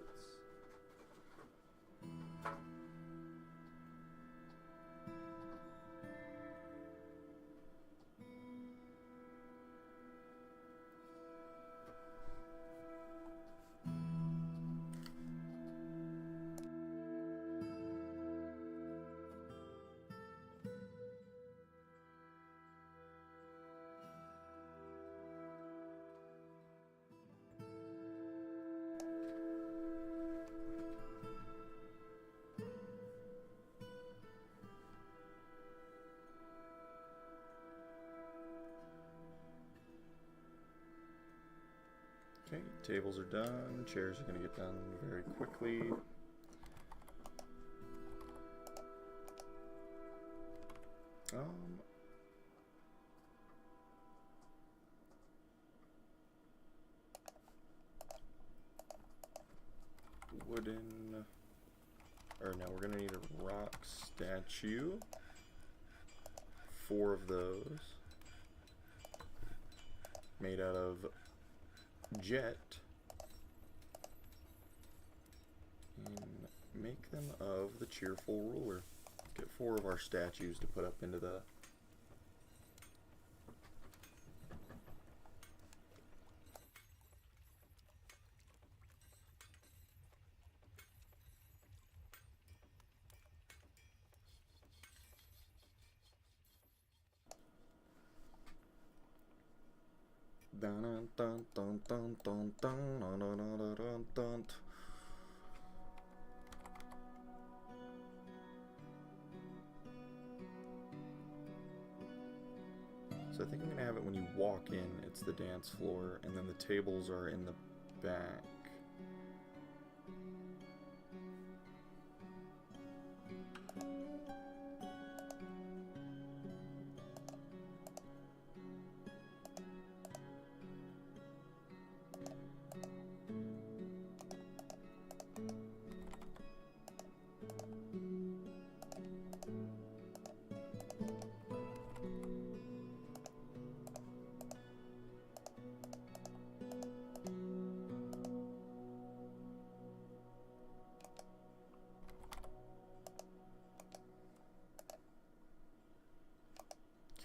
Okay, tables are done. Chairs are going to get done very quickly. Wooden, or no, we're gonna need a rock statue. 4 of those. Made out of jet. And make them of the cheerful ruler. Get 4 of our statues to put up into the... Dun dun dun dun dun dun dun dun dun dun dun. So I think I'm gonna have it when you walk in, it's the dance floor, and then the tables are in the back.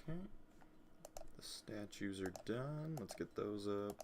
Okay, the statues are done. Let's get those up.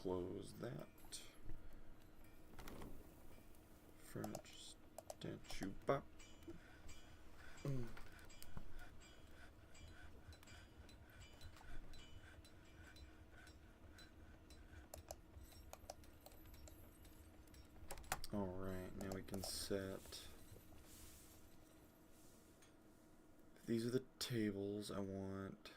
Close that. Furniture statue pop. Alright, now we can set... These are the tables I want.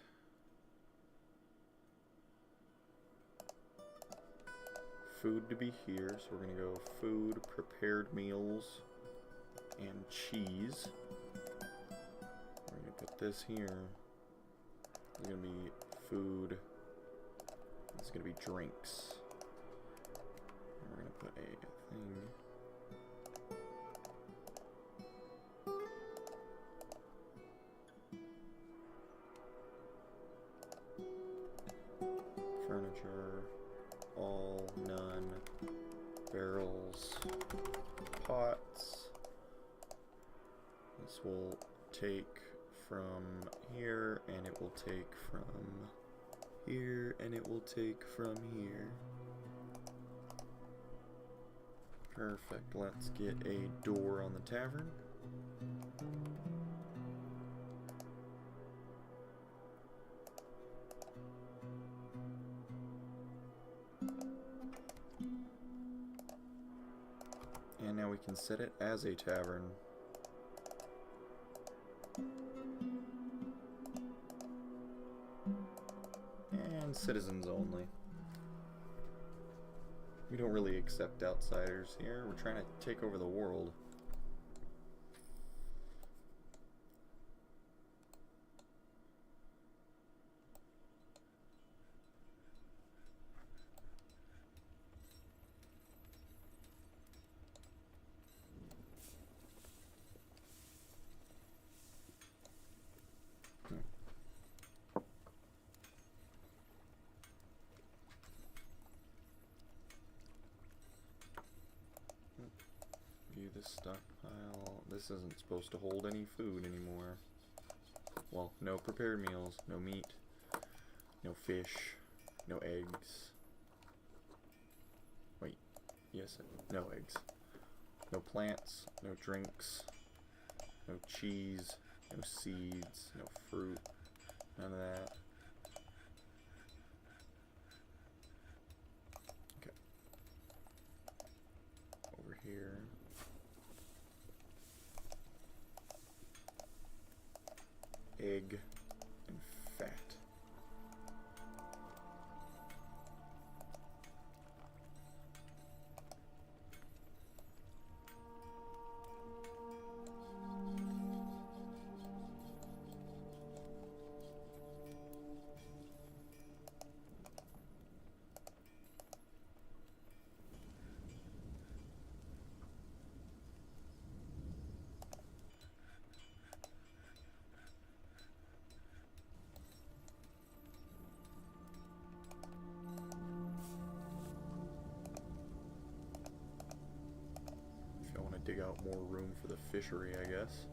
Food to be here, so we're gonna go food, prepared meals, and cheese. We're gonna put this here. It's gonna be food. It's gonna be drinks. And we're gonna put a thing. Furniture. All, none, barrels, pots. This will take from here, and it will take from here, and it will take from here. Perfect. Let's get a door on the tavern. And now we can set it as a tavern. And citizens only. We don't really accept outsiders here. We're trying to take over the world. View the stockpile. This isn't supposed to hold any food anymore. Well, no prepared meals, no meat, no fish, no eggs. Wait, Yes, no eggs. No plants, no drinks, no cheese, no seeds, no fruit, none of that. Okay. Over here. Egg and fat. If I want to dig out more room for the fishery, I guess.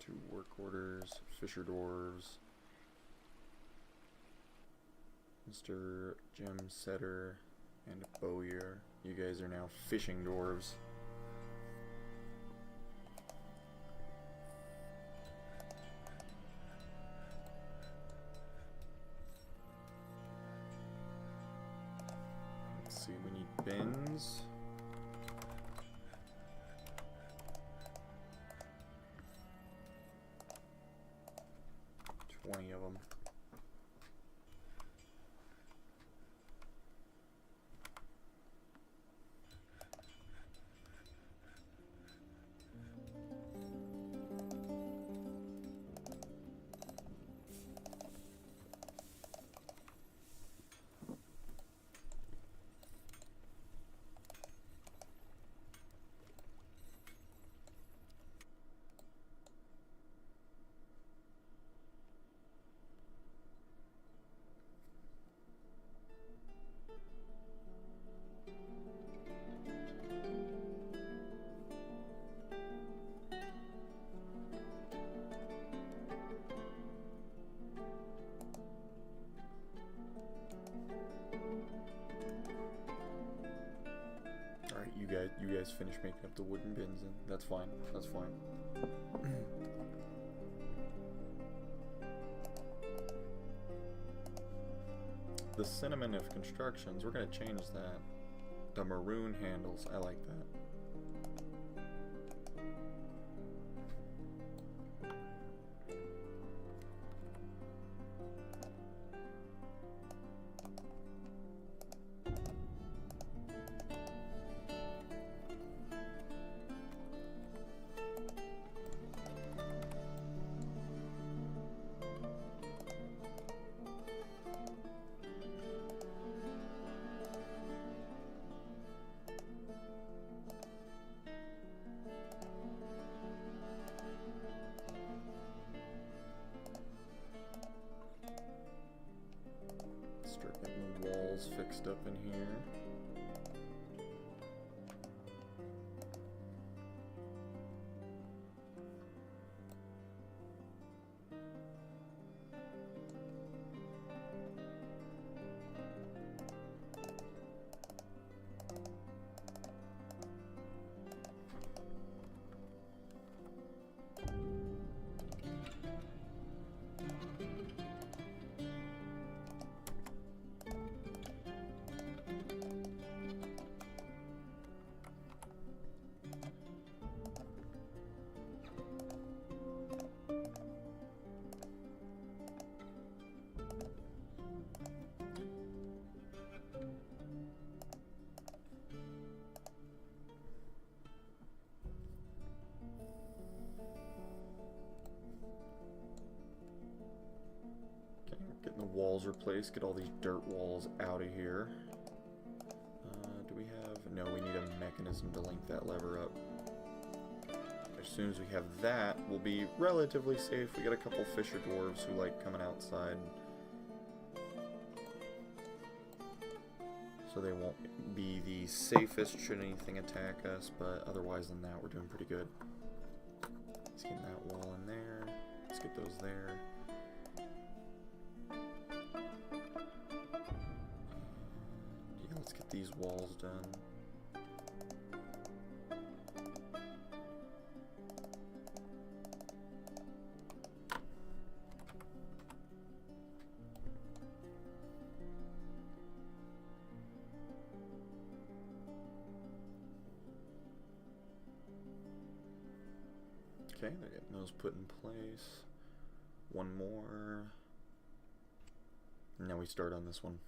To work orders, Fisher Dwarves, Mr. Gem Setter, and Bowyer. You guys are now fishing dwarves. Let's see, we need bins. 20 of them. You guys finish making up the wooden bins, and that's fine. That's fine. The cinnamon of constructions, we're gonna change that. The maroon handles, I like that. Start getting the walls fixed up in here. walls replaced. Get all these dirt walls out of here. Do we have... No, we need a mechanism to link that lever up. As soon as we have that, we'll be relatively safe. We got a couple fisher dwarves who like coming outside. So they won't be the safest should anything attack us, but otherwise than that, we're doing pretty good. Let's get that wall in there. Let's get those there. Yeah, let's get these walls done. Okay, they're getting those put in place. One more. Now we start on this one.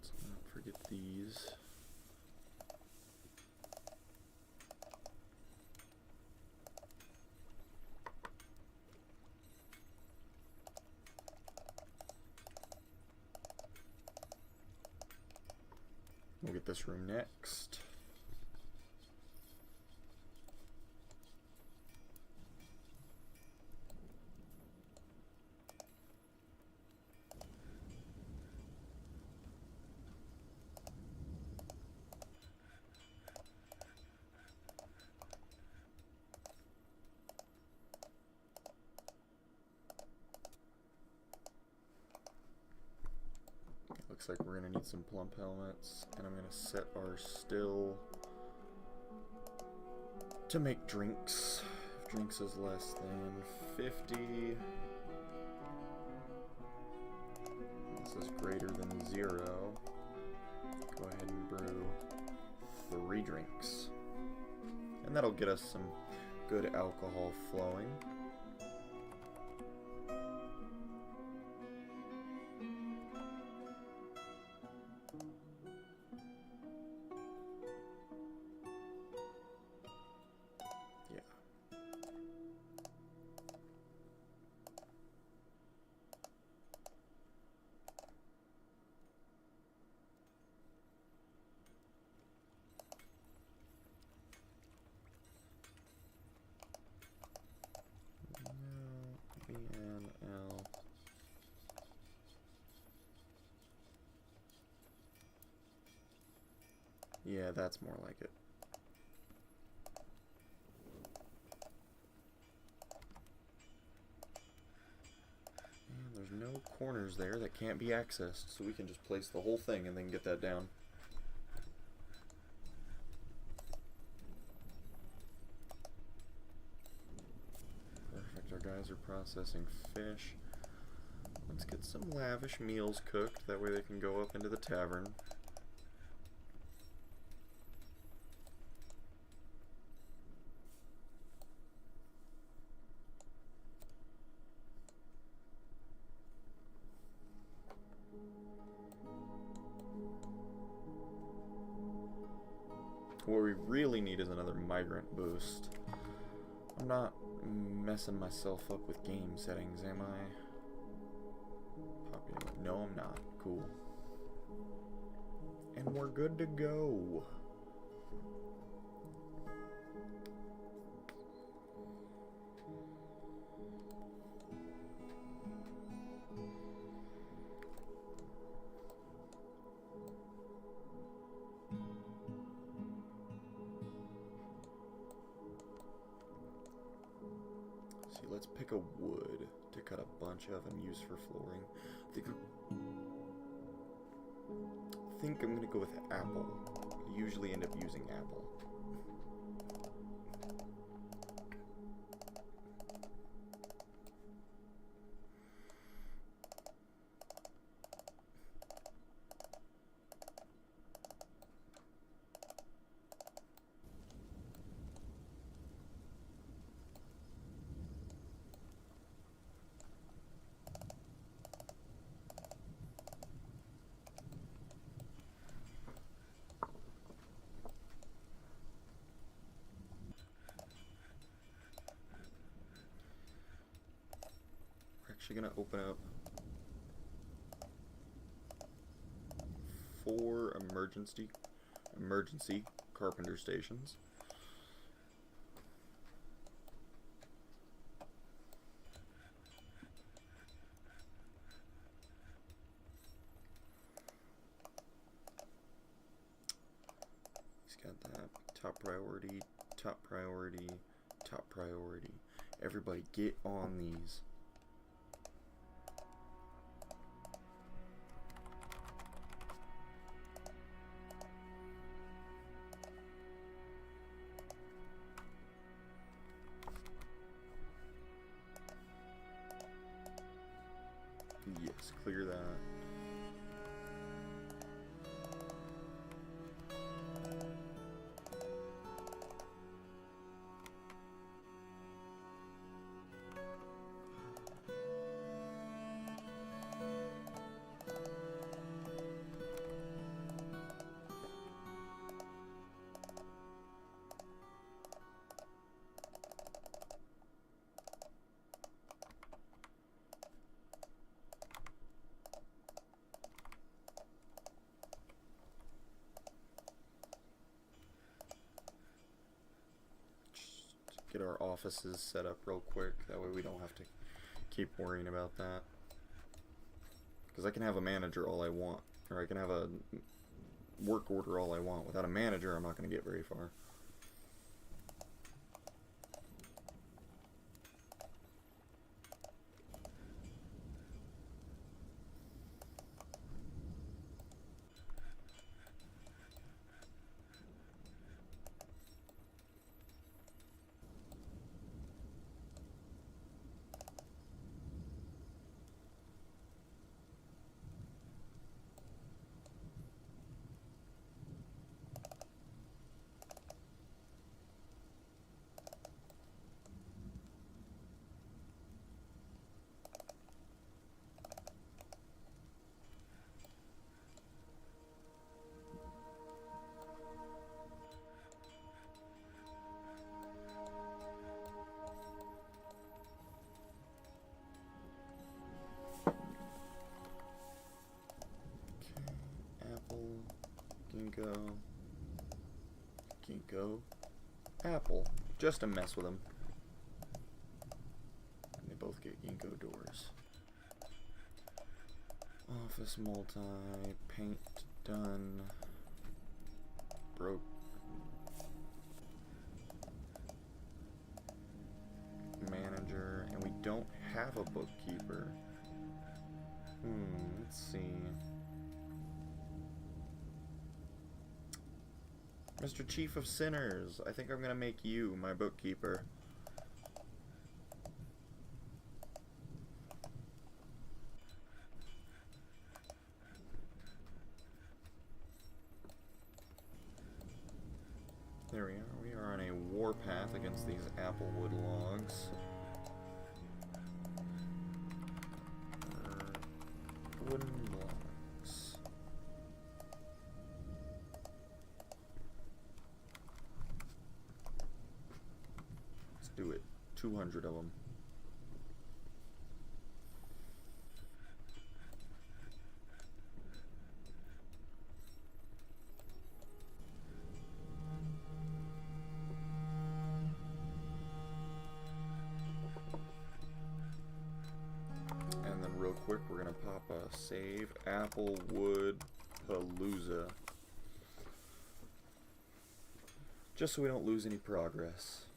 Let's not forget these. We'll get this room next. Looks like we're gonna need some plump helmets, and I'm gonna set our still to make drinks. If drinks is less than 50, this is greater than 0. Go ahead and brew 3 drinks, and that'll get us some good alcohol flowing. BNL. Yeah, that's more like it. And there's no corners there that can't be accessed, so we can just place the whole thing and then get that down. Our guys are processing fish. Let's get some lavish meals cooked, that way they can go up into the tavern. What we really need is another migrant boost. I'm not messing myself up with game settings, am I? Popular. No, I'm not. Cool. And we're good to go. Let's pick a wood to cut a bunch of and use for flooring. I think I'm gonna go with apple. I usually end up using apple. actually going to open up 4 emergency carpenter stations. He's got that top priority, top priority, top priority. Everybody get on these. Yes, clear that. Get our offices set up real quick. That way we don't have to keep worrying about that. Because I can have a manager all I want. Or I can have a work order all I want. Without a manager, I'm not going to get very far. Ginkgo, Apple, just to mess with them. And they both get Ginkgo doors. Office multi, paint done, broke. Manager, and we don't have a bookkeeper. Let's see. Mr. Chief of Sinners, I think I'm gonna make you my bookkeeper. There we are. We are on a warpath against these applewood logs. Wooden blocks. Let's do it. 200 of them. Quick, we're gonna pop a save Applewood Palooza, just so we don't lose any progress.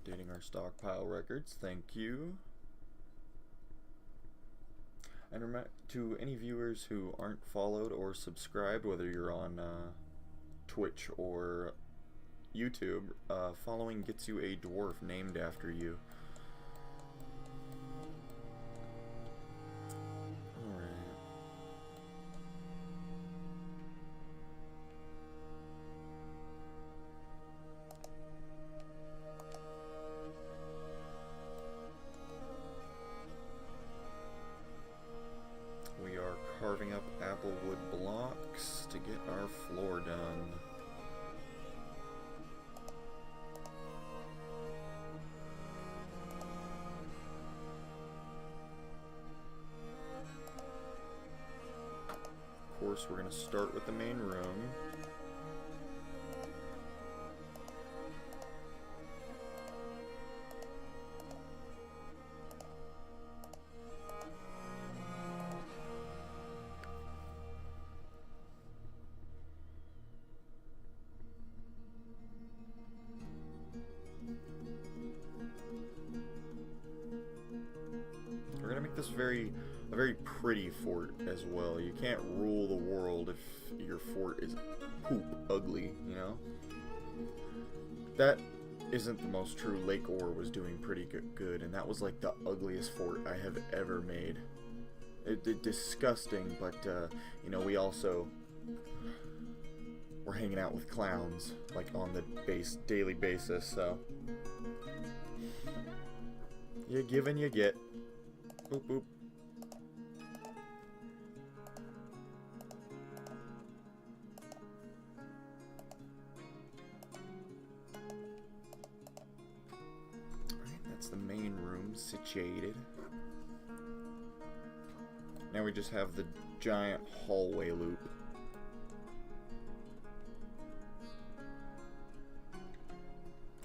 Updating our stockpile records, thank you. And to any viewers who aren't followed or subscribed, whether you're on Twitch or YouTube, following gets you a dwarf named after you. Alright. floor done. Of course, we're going to start with the main room. We're going to make this a very pretty fort as well. You can't rule the world if your fort is poop ugly, you know? That isn't the most true. Lake Ore was doing pretty good, and that was like the ugliest fort I have ever made. Disgusting, but, you know, we also were hanging out with clowns, like, on the daily basis, so... You give and you get. Boop, boop. Alright, that's the main room situated. Now we just have the giant hallway loop.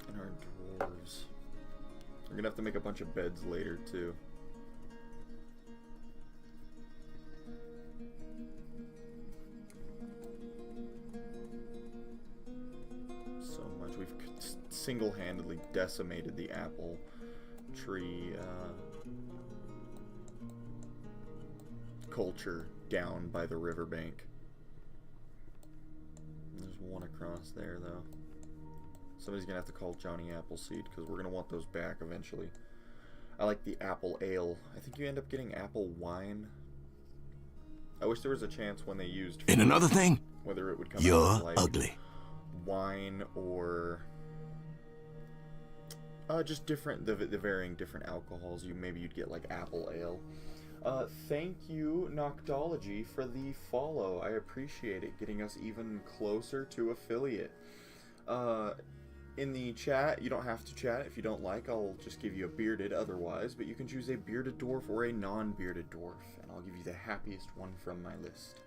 And our dwarves. We're gonna have to make a bunch of beds later, too. So much. We've single-handedly decimated the apple tree culture down by the riverbank. There's one across there, though. Somebody's gonna have to call Johnny Appleseed, because we're gonna want those back eventually. I like the apple ale. I think you end up getting apple wine. I wish there was a chance when they used In another thing, whether it would come you're out like ugly. wine or just different, the varying different alcohols. Maybe you'd get like apple ale. Thank you, Noctology, for the follow. I appreciate it, getting us even closer to affiliate. In the chat, you don't have to chat if you don't like. I'll just give you a bearded otherwise, but you can choose a bearded dwarf or a non-bearded dwarf, and I'll give you the happiest one from my list.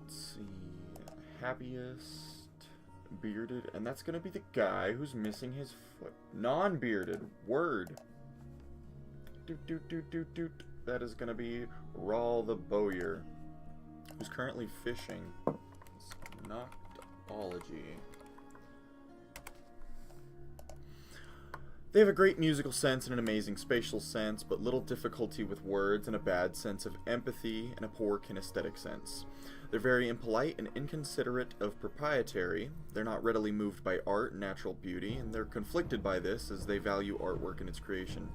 Let's see, happiest bearded, and that's gonna be the guy who's missing his foot. Non-bearded, word. Doot doot doot doot doot. That is gonna be Rawl the Bowyer, who's currently fishing. Noctology. They have a great musical sense and an amazing spatial sense, but little difficulty with words and a bad sense of empathy and a poor kinesthetic sense. They're very impolite and inconsiderate of proprietary. They're not readily moved by art and natural beauty, and they're conflicted by this as they value artwork and its creation.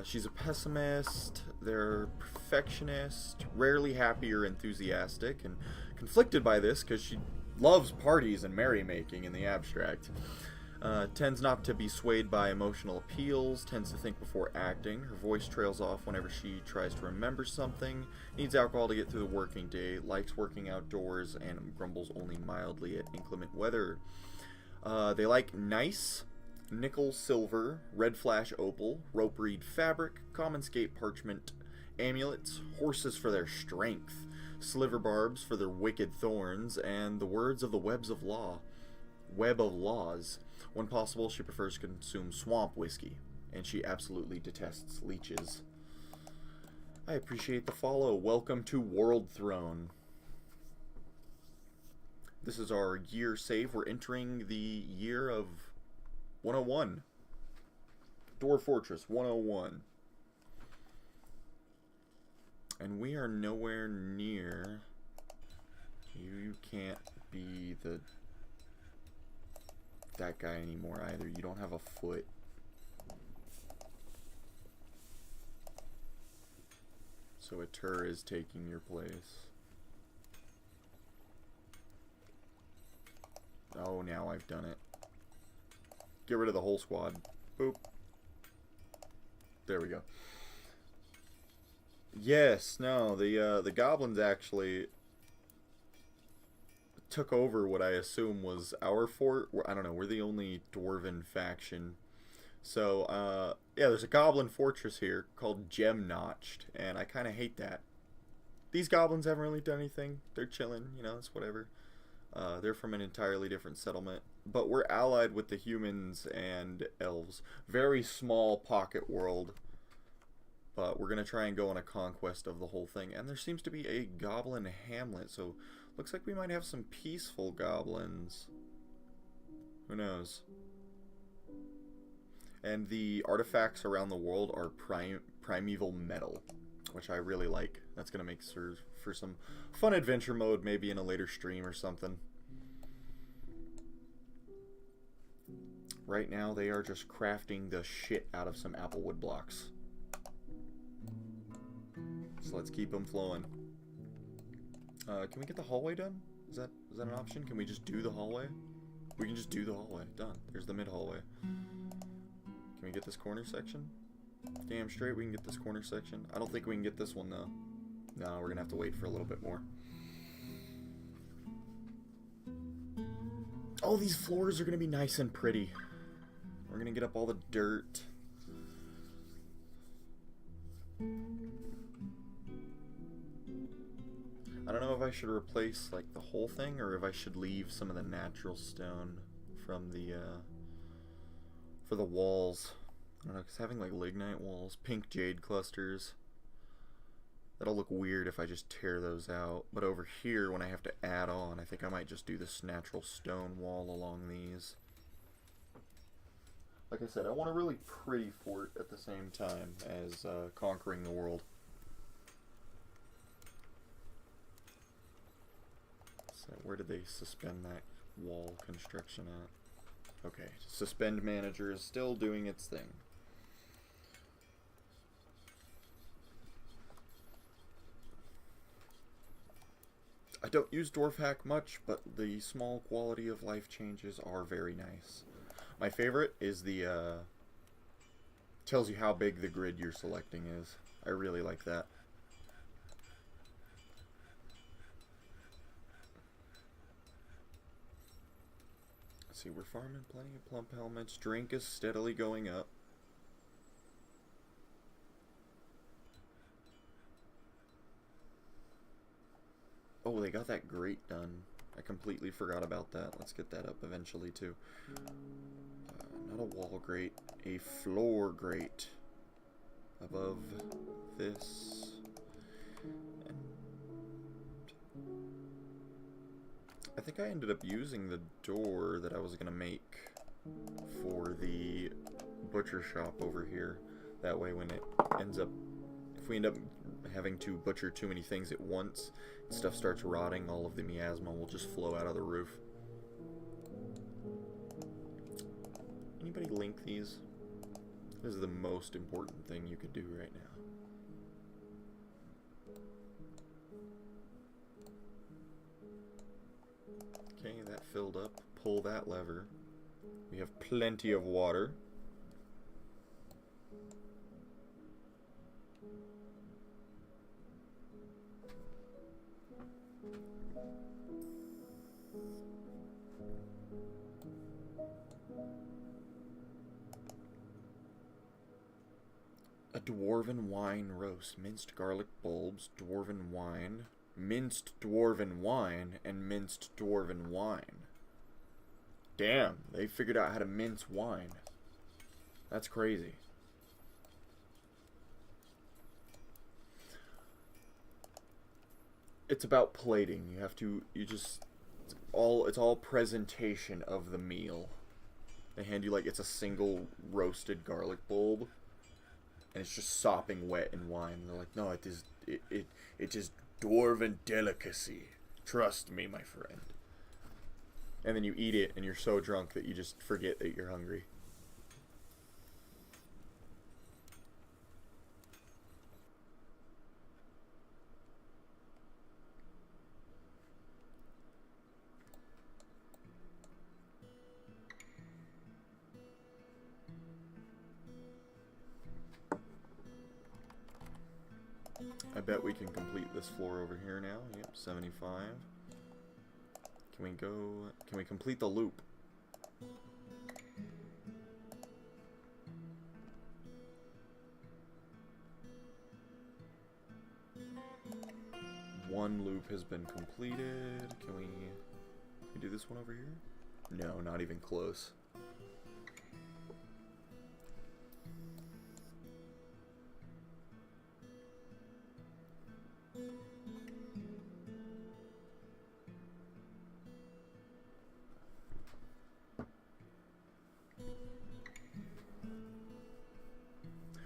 She's a pessimist, they're perfectionist, rarely happy or enthusiastic, and conflicted by this because she loves parties and merrymaking in the abstract. Tends not to be swayed by emotional appeals, tends to think before acting. Her voice trails off whenever she tries to remember something, needs alcohol to get through the working day, likes working outdoors, and grumbles only mildly at inclement weather. They like nice, nickel silver, red flash opal, rope reed fabric, common skate parchment, amulets, horses for their strength, sliver barbs for their wicked thorns, and the words of the web of laws. When possible, she prefers to consume swamp whiskey, and she absolutely detests leeches. I appreciate the follow. Welcome to WorldThrone. This is our year save. We're entering the year of 101. Dwarf Fortress 101. And we are nowhere near... You can't be that guy anymore either. You don't have a foot. So a Tur is taking your place. Oh, now I've done it. Get rid of the whole squad. Boop. There we go. Yes, no, the goblins actually took over what I assume was our fort. I don't know, we're the only dwarven faction. So, yeah, there's a goblin fortress here called Gem Notched, and I kind of hate that. These goblins haven't really done anything. They're chilling, you know, it's whatever. They're from an entirely different settlement. But we're allied with the humans and elves. Very small pocket world. But we're going to try and go on a conquest of the whole thing. And there seems to be a goblin hamlet, so looks like we might have some peaceful goblins. Who knows? And the artifacts around the world are primeval metal, which I really like. That's going to make for some fun adventure mode, maybe in a later stream or something. Right now, they are just crafting the shit out of some applewood blocks. So let's keep them flowing. Can we get the hallway done? Is that an option? Can we just do the hallway? We can just do the hallway. Done. There's the mid hallway. Can we get this corner section? Damn straight we can get this corner section. I don't think we can get this one though. No, we're gonna have to wait for a little bit more. Oh, these floors are gonna be nice and pretty. We're gonna get up all the dirt. I don't know if I should replace like the whole thing or if I should leave some of the natural stone from the for the walls. I don't know, because having like lignite walls, pink jade clusters, that'll look weird if I just tear those out. But over here, when I have to add on, I think I might just do this natural stone wall along these. Like I said, I want a really pretty fort at the same time as conquering the world. So where did they suspend that wall construction at? Okay, suspend manager is still doing its thing. I don't use Dwarf Hack much, but the small quality of life changes are very nice. My favorite is the, tells you how big the grid you're selecting is. I really like that. Let's see, we're farming plenty of plump helmets. Drink is steadily going up. Oh, they got that grate done. I completely forgot about that. Let's get that up eventually, too. Not a wall grate, a floor grate. Above this. And I think I ended up using the door that I was going to make for the butcher shop over here. That way when it ends up, if we end up having to butcher too many things at once, stuff starts rotting, all of the miasma will just flow out of the roof. Anybody link these? This is the most important thing you could do right now. Okay, that filled up. Pull that lever. We have plenty of water. A dwarven wine roast. Minced garlic bulbs, dwarven wine, minced dwarven wine, and minced dwarven wine. Damn, they figured out how to mince wine. That's crazy. It's about plating. You have to, it's all presentation of the meal. They hand you like it's a single roasted garlic bulb, and it's just sopping wet in wine. And they're like, no, it is dwarven delicacy. Trust me, my friend. And then you eat it, and you're so drunk that you just forget that you're hungry. I bet we can complete this floor over here now. Yep, 75. Can we go... Can we complete the loop? One loop has been completed. Can we do this one over here? No, not even close.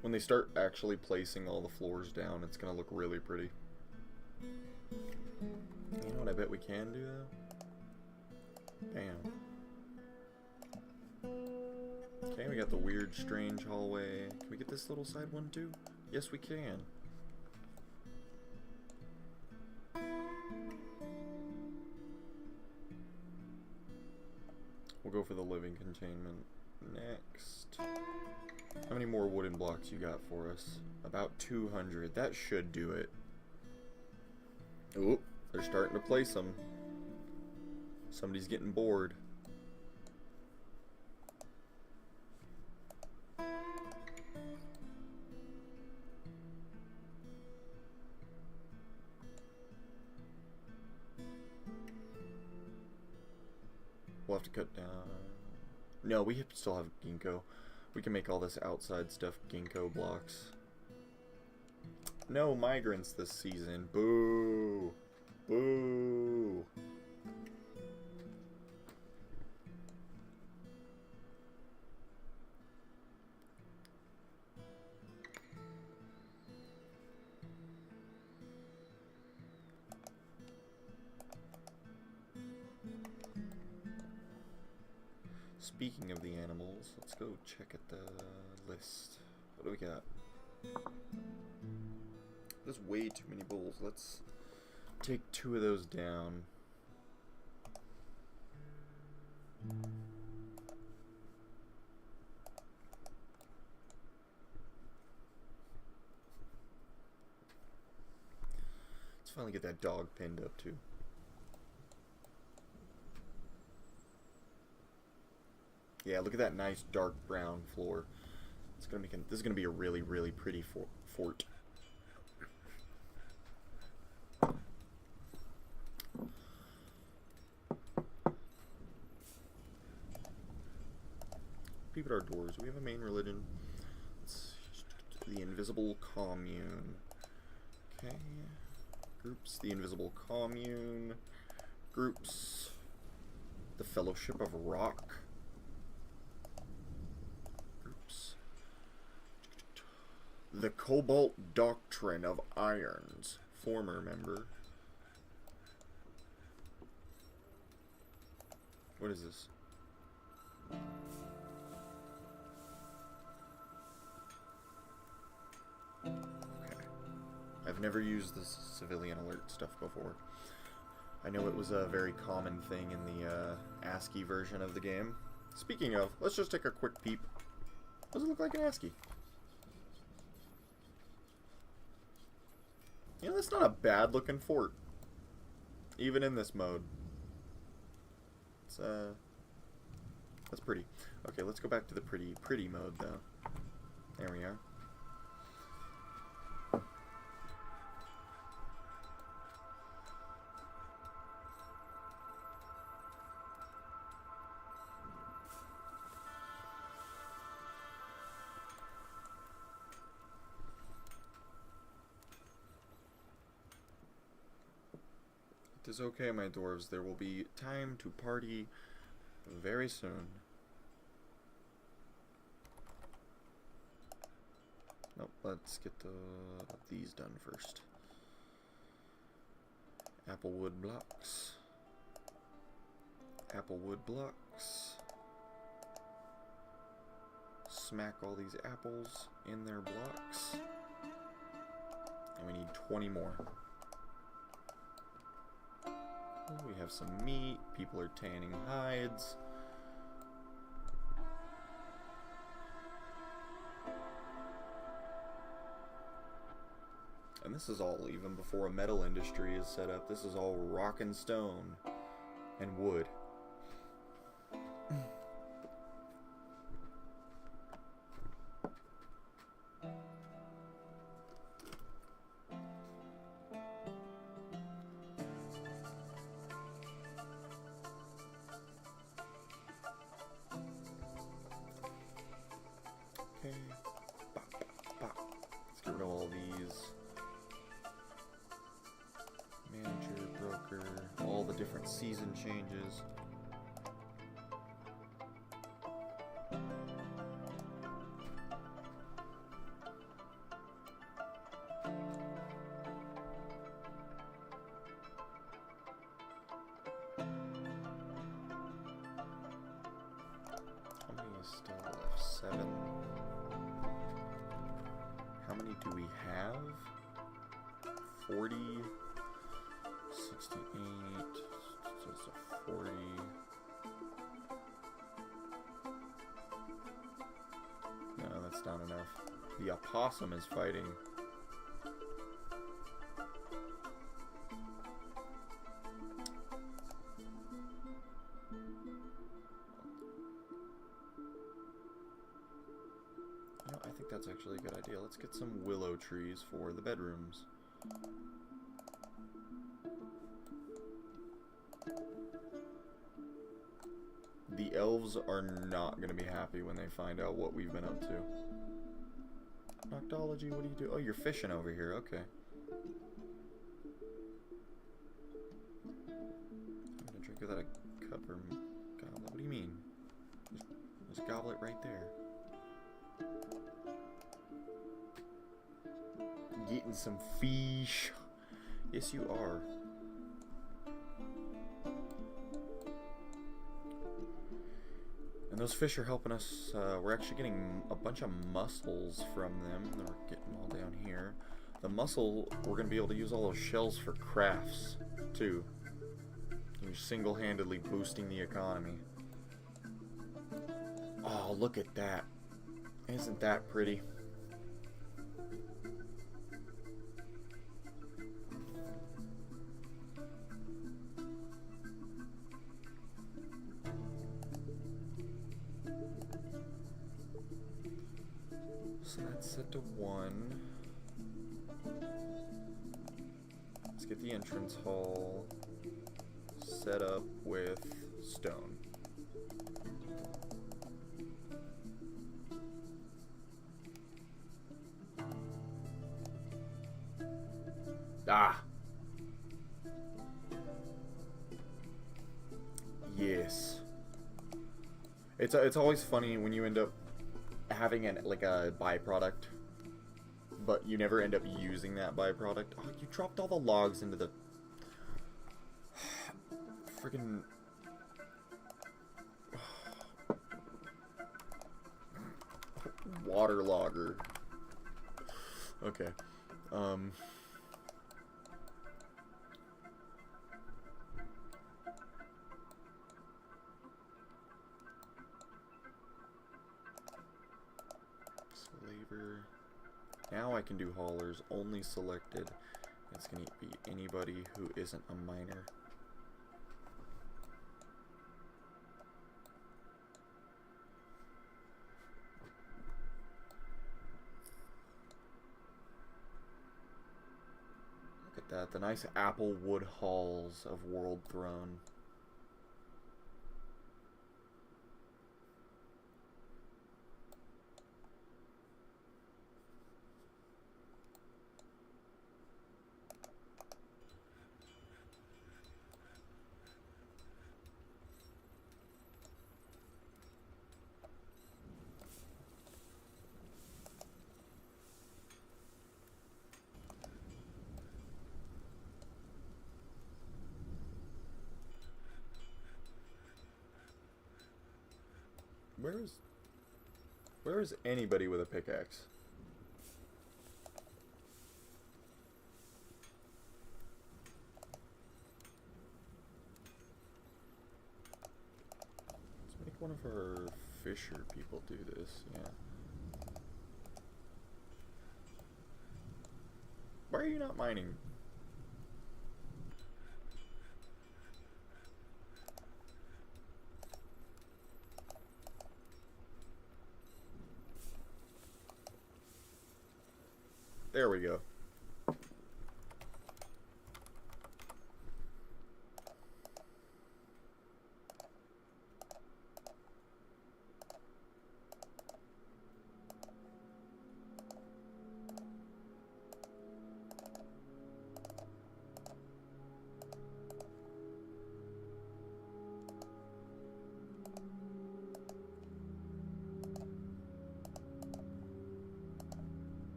When they start actually placing all the floors down, it's gonna look really pretty. You know what I bet we can do though? Bam. Okay, we got the weird, strange hallway. Can we get this little side one too? Yes, we can. We'll go for the living containment next. How many more wooden blocks you got for us? About 200. That should do it. Oh, they're starting to place them. Somebody's getting bored. We'll have to cut down. No, we still have ginkgo. We can make all this outside stuff ginkgo blocks. No migrants this season. Boo! Boo! Speaking of the animals, let's go check at the list. What do we got? There's way too many bulls. Let's take 2 of those down. Let's finally get that dog pinned up too. Yeah, look at that nice dark brown floor. It's gonna be. This is gonna be a really, really pretty fort. Peep at our doors. We have a main religion. It's the Invisible Commune. Okay. Groups. The Invisible Commune. Groups. The Fellowship of Rock. The Cobalt Doctrine of Irons, former member. What is this? Okay. I've never used this civilian alert stuff before. I know it was a very common thing in the ASCII version of the game. Speaking of, let's just take a quick peep. Does it look like an ASCII? You know, that's not a bad looking fort. Even in this mode. It's, that's pretty. Okay, let's go back to the pretty mode, though. There we are. It is okay, my dwarves. There will be time to party very soon. Nope, let's get these done first. Applewood blocks. Applewood blocks. Smack all these apples in their blocks. And we need 20 more. We have some meat. People are tanning hides. And this is all even before a metal industry is set up. This is all rock and stone and wood. Okay. Bop, bop, bop. Let's get rid of all these. Manager, broker, all the different season changes. How many is still left? 7. How many do we have? 40. 68, so it's a 40. No, that's not enough. The opossum is fighting. You know, I think that's actually a good idea. Let's get some willow trees for the bedrooms. The elves are not going to be happy when they find out what we've been up to. Noctology, what do you do? Oh, you're fishing over here. Okay. I'm going to drink without a cup or goblet. What do you mean? There's a goblet right there. Getting some fish. Yes, you are. And those fish are helping us. We're actually getting a bunch of mussels from them. They're getting all down here. The mussel, we're going to be able to use all those shells for crafts, too. You're single-handedly boosting the economy. Oh, look at that. Isn't that pretty? So that's set to 1. Let's get the entrance hall set up with stone. Ah! Yes. It's always funny when you end up having like a byproduct, but you never end up using that byproduct. Oh, you dropped all the logs into the friggin' water logger. Okay. Now I can do haulers, only selected. It's going to be anybody who isn't a miner. Look at that, the nice apple wood halls of WorldThrone. Where is anybody with a pickaxe? Let's make one of our fisher people do this, yeah. Why are you not mining? There we go.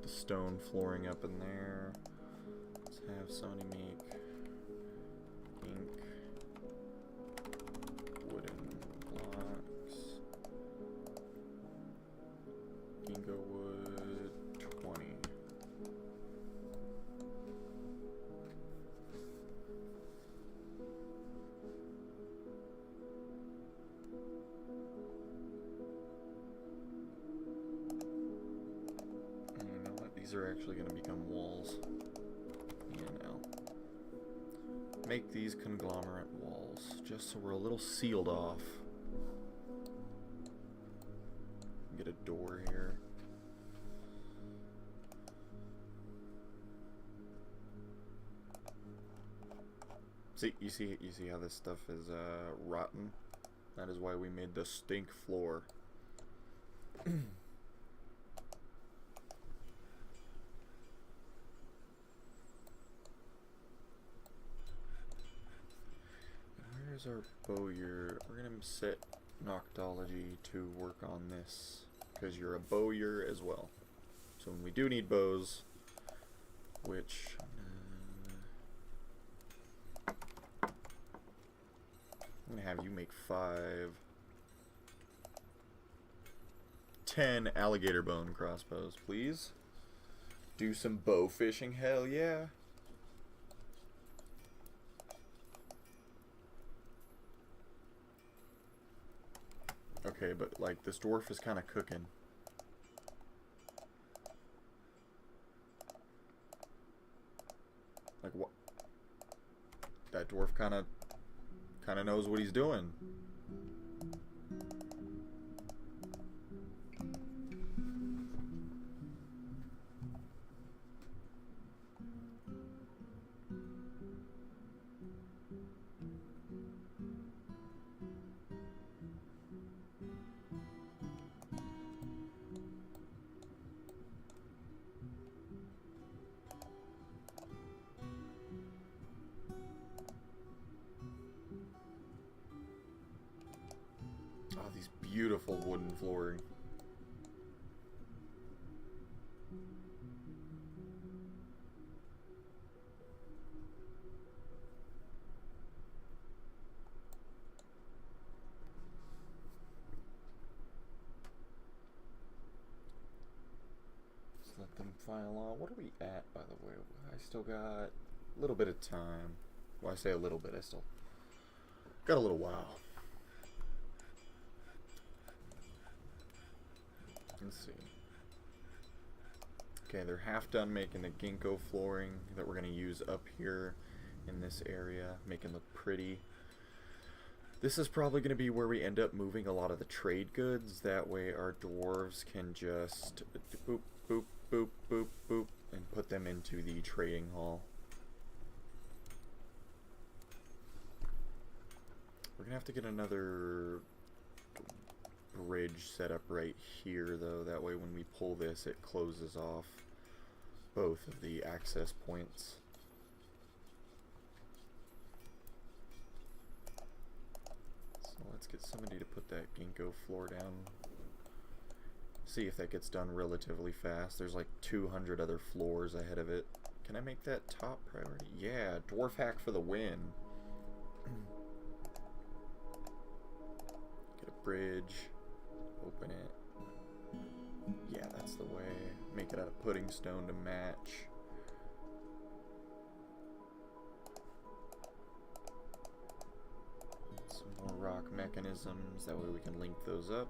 Stone flooring up in there. Let's have somebody make ink wooden blocks. Ginkgo wood 20. These are actually going to become walls. Make these conglomerate walls, just so we're a little sealed off. Get a door here. See, you see how this stuff is rotten? That is why we made the stink floor. Our bowyer. We're gonna set Noctology to work on this because you're a bowyer as well. So when we do need bows, which I'm gonna have you make 10 alligator bone crossbows, please. Do some bow fishing, hell yeah. Okay, but like this dwarf is kind of cooking. Like what? That dwarf kind of knows what he's doing. Beautiful wooden flooring. Just let them file on. What are we at, by the way? I still got a little bit of time. Well, I say a little bit. I still got a little while. Let's see. Okay, they're half done making the ginkgo flooring that we're going to use up here in this area, make it look pretty. This is probably going to be where we end up moving a lot of the trade goods. That way our dwarves can just boop, boop, boop, boop, boop, and put them into the trading hall. We're going to have to get another bridge set up right here though, that way when we pull this it closes off both of the access points. So let's get somebody to put that ginkgo floor down, see if that gets done relatively fast. There's like 200 other floors ahead of it. Can I make that top priority? Yeah, dwarf hack for the win. Get a bridge. Open it. Yeah, that's the way. Make it out of pudding stone to match. shock mechanisms. That way we can link those up.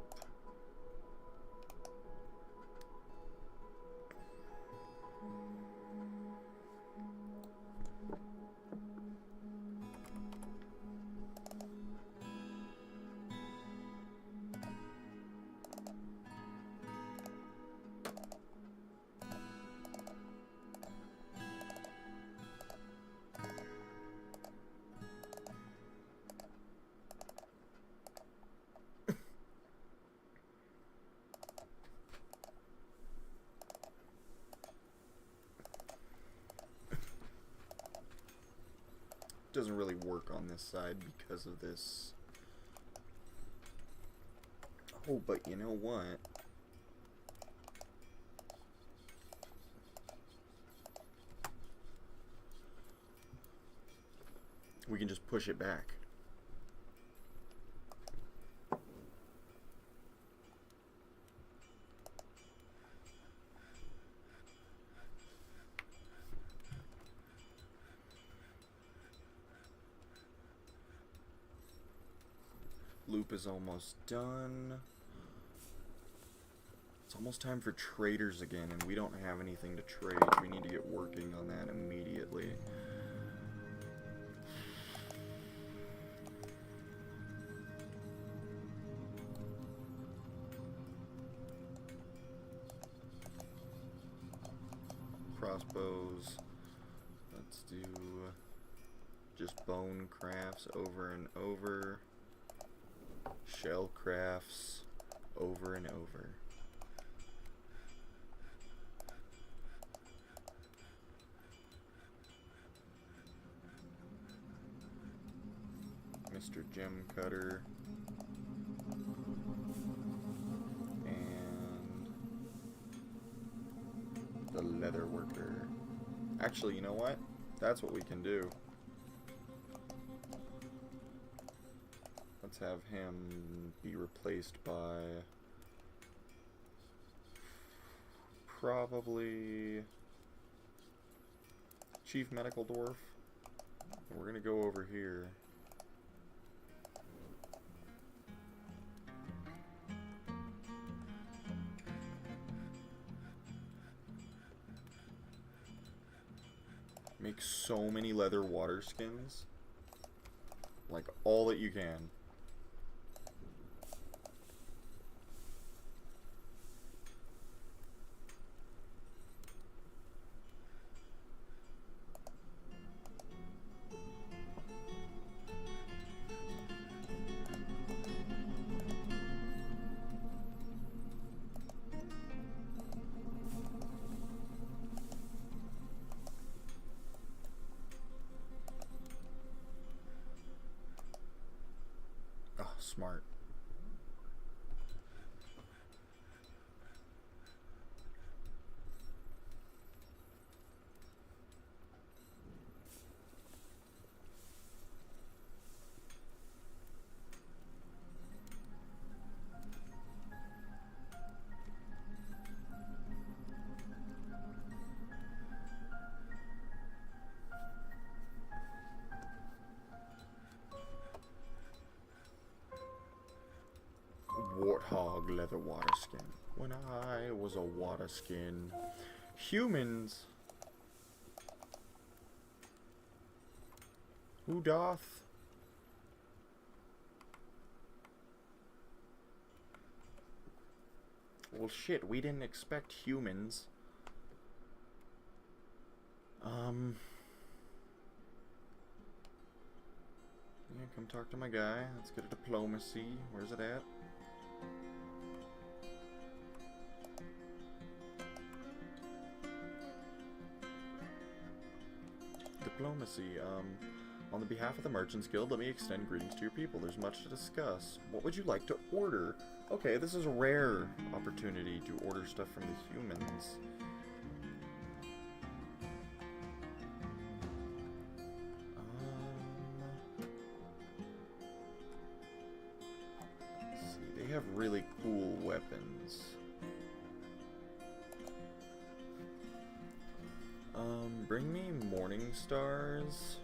Doesn't really work on this side because of this. Oh, but you know what? We can just push it back. Loop is almost done. It's almost time for traders again, and we don't have anything to trade. We need to get working on that immediately. Crossbows. Let's do just bone crafts over and over. Shell crafts over and over. Mr. Gem Cutter. And the Leather Worker. Actually, you know what? That's what we can do. Let's have him be replaced by probably Chief Medical Dwarf. We're gonna go over here. Make so many leather water skins. Like all that you can. Smart. Warthog leather water skin. When I was a water skin. Humans. Who doth? Well, shit, we didn't expect humans. Yeah, come talk to my guy. Let's get a diplomacy. Where's it at? Diplomacy. On the behalf of the Merchants Guild, let me extend greetings to your people. There's much to discuss. What would you like to order? Okay, this is a rare opportunity to order stuff from the humans. Let's see, they have really cool weapons. Bring me Morning Stars.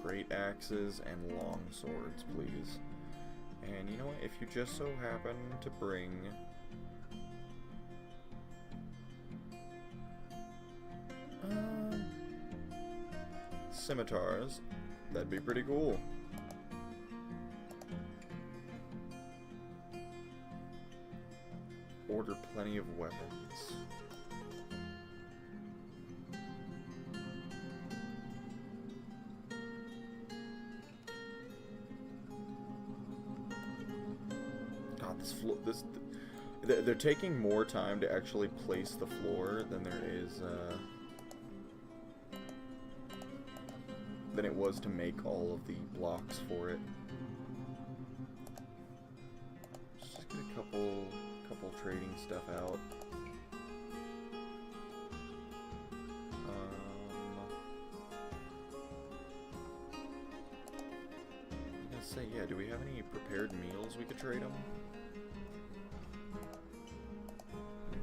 great axes and long swords, please. And you know what? If you just so happen to bring scimitars, that'd be pretty cool. Order plenty of weapons. God, this floor, they're taking more time to actually place the floor than there is, than it was to make all of the blocks for it. Just get a couple trading stuff out. I'm gonna say, yeah, do we have any prepared meals we could trade them?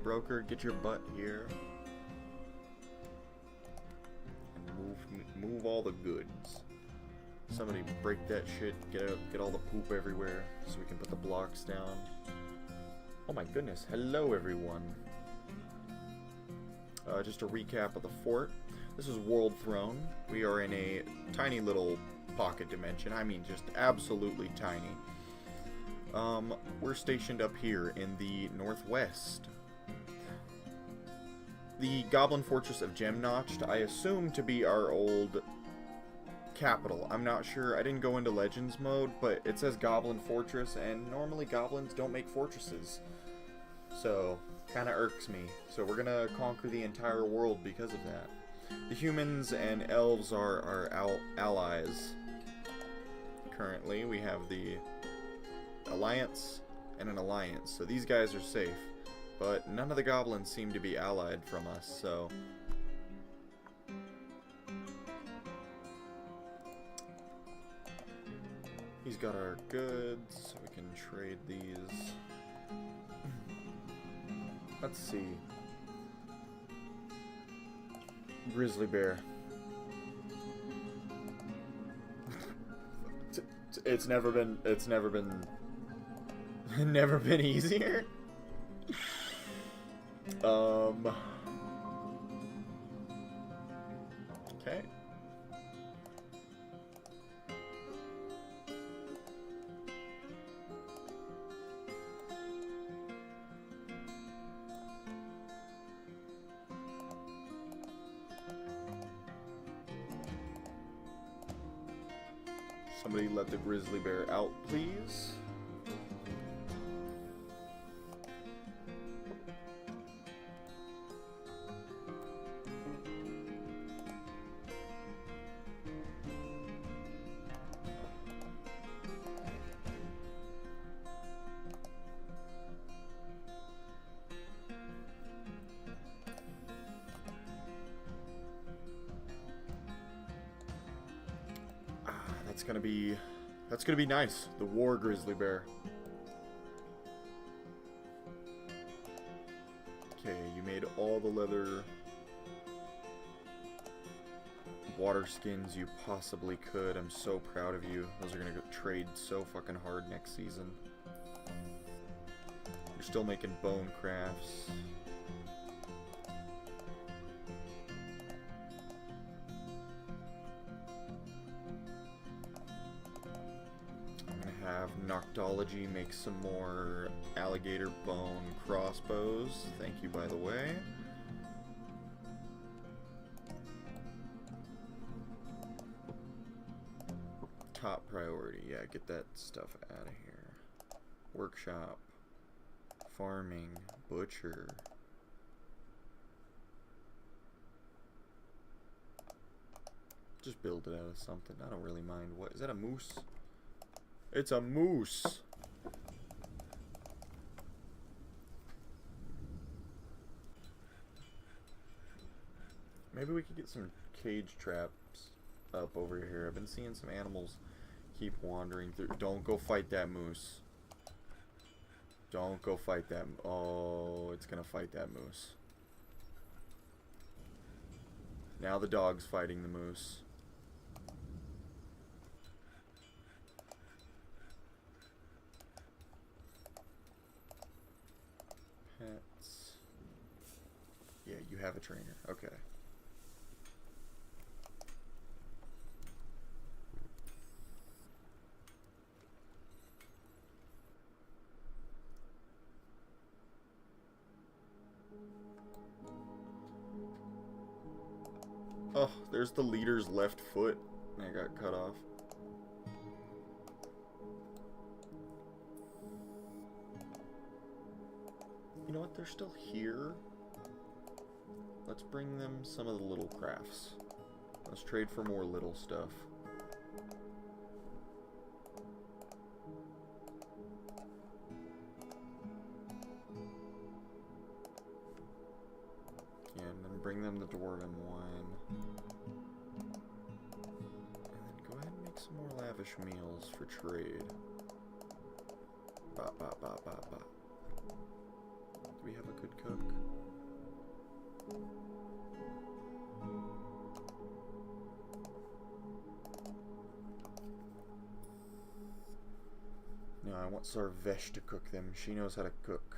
Broker, get your butt here. Move all the goods. Somebody break that shit. Get all the poop everywhere, so we can put the blocks down. Oh my goodness! Hello, everyone. Just a recap of the fort. This is WorldThrone. We are in a tiny little pocket dimension. I mean, just absolutely tiny. We're stationed up here in the northwest. The Goblin Fortress of Gemnotched, I assume to be our old capital. I'm not sure. I didn't go into Legends mode, but it says Goblin Fortress, and normally goblins don't make fortresses. So, kind of irks me. So we're going to conquer the entire world because of that. The humans and elves are our allies. Currently, we have the Alliance and an Alliance, so these guys are safe. But none of the goblins seem to be allied from us, so... He's got our goods, so we can trade these. Let's see. Grizzly bear. It's never been never been easier. Okay. Somebody let the grizzly bear out, please. That's gonna be nice. The war grizzly bear. Okay, you made all the leather water skins you possibly could. I'm so proud of you. Those are gonna go trade so fucking hard next season. You're still making bone crafts. Have Noctology make some more alligator bone crossbows. Thank you, by the way. Top priority. Yeah, get that stuff out of here. Workshop. Farming. Butcher. Just build it out of something. I don't really mind. What is that, a moose? It's a moose. Maybe we could get some cage traps up over here. I've been seeing some animals keep wandering through. Don't go fight that moose. Don't go fight that. Oh, it's gonna fight that moose. Now the dog's fighting the moose. have a trainer. Okay. Oh, there's the leader's left foot. I got cut off. You know what? They're still here. Let's bring them some of the little crafts. Let's trade for more little stuff. Yeah, and then bring them the dwarven wine. And then go ahead and make some more lavish meals for trade. Bop, bop, bop, bop, bop. Do we have a good cook? No, I want Sarvesh to cook them. She knows how to cook.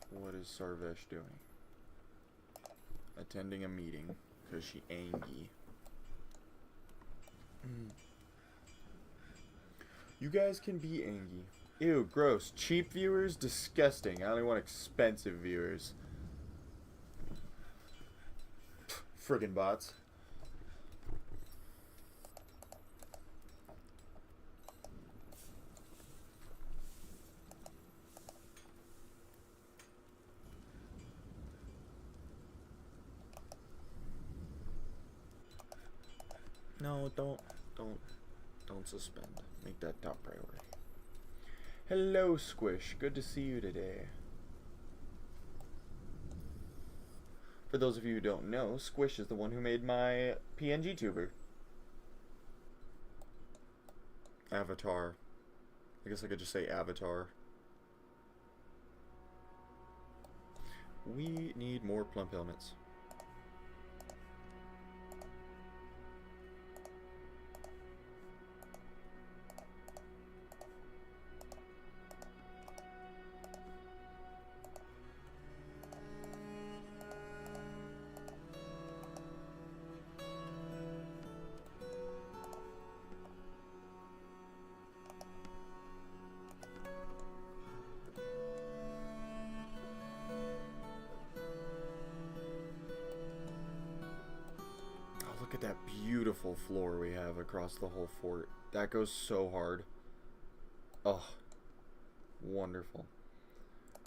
What is Sarvesh doing? Attending a meeting, because she angry. You guys can be angry. Ew, gross. Cheap viewers? Disgusting. I only want expensive viewers. Friggin' bots. No, don't suspend. Make that top priority. Hello, Squish. Good to see you today. For those of you who don't know, Squish is the one who made my PNG tuber. Avatar. I guess I could just say Avatar. We need more plump helmets. Look at that beautiful floor we have across the whole fort. That goes so hard. Oh, wonderful.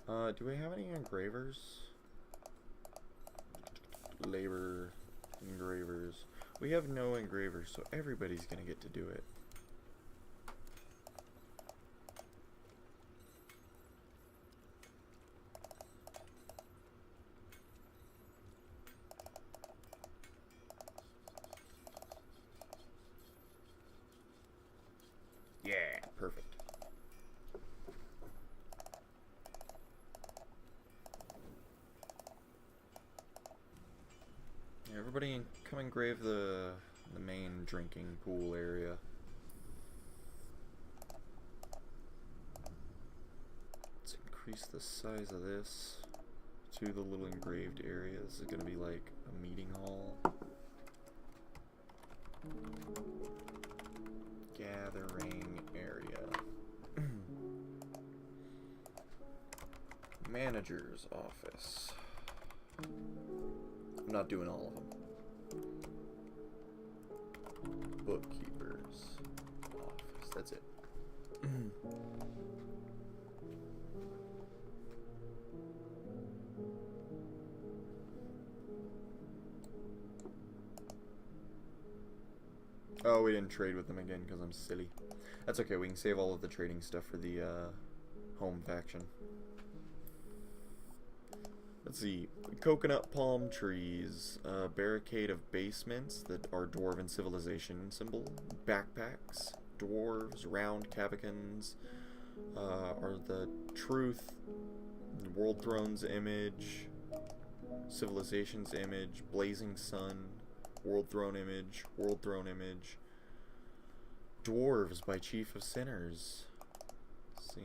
Do we have any engravers? Labor engravers. We have no engravers, so everybody's gonna get to do it. Yeah, perfect. Yeah, everybody come engrave the main drinking pool area. Let's increase the size of this to the little engraved area. This is gonna be like a meeting hall. Gathering area. Manager's office. I'm not doing all of them. Bookkeeper's office. That's it. Oh, we didn't trade with them again because I'm silly. That's okay, we can save all of the trading stuff for the home faction. Let's see. Coconut palm trees, barricade of basements that are dwarven civilization symbol, backpacks, dwarves, round cabicans, are the truth, WorldThrone's image, civilization's image, blazing sun, WorldThrone image, Dwarves by Chief of Sinners. Let's see.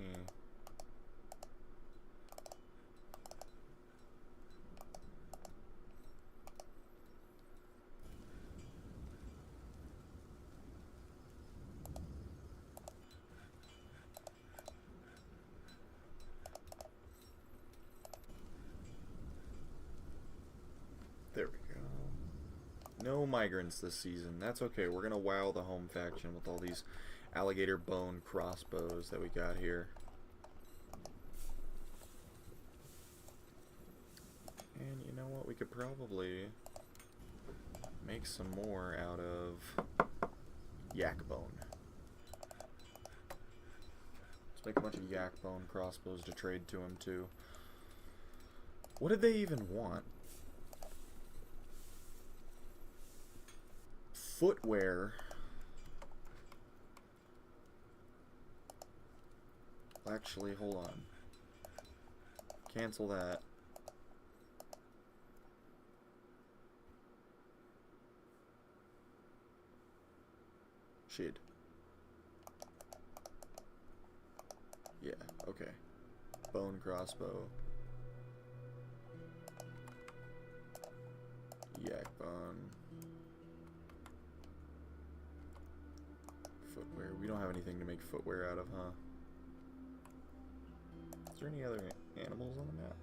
There we go. No migrants this season. That's okay. We're gonna wow the home faction with all these alligator bone crossbows that we got here. And you know what? We could probably make some more out of yak bone. Let's make a bunch of yak bone crossbows to trade to him too. What did they even want? Footwear. Actually, hold on. Cancel that. Shit. Yeah, okay. Bone crossbow. Yak bone. Footwear. We don't have anything to make footwear out of, huh? Is there any other animals on the map?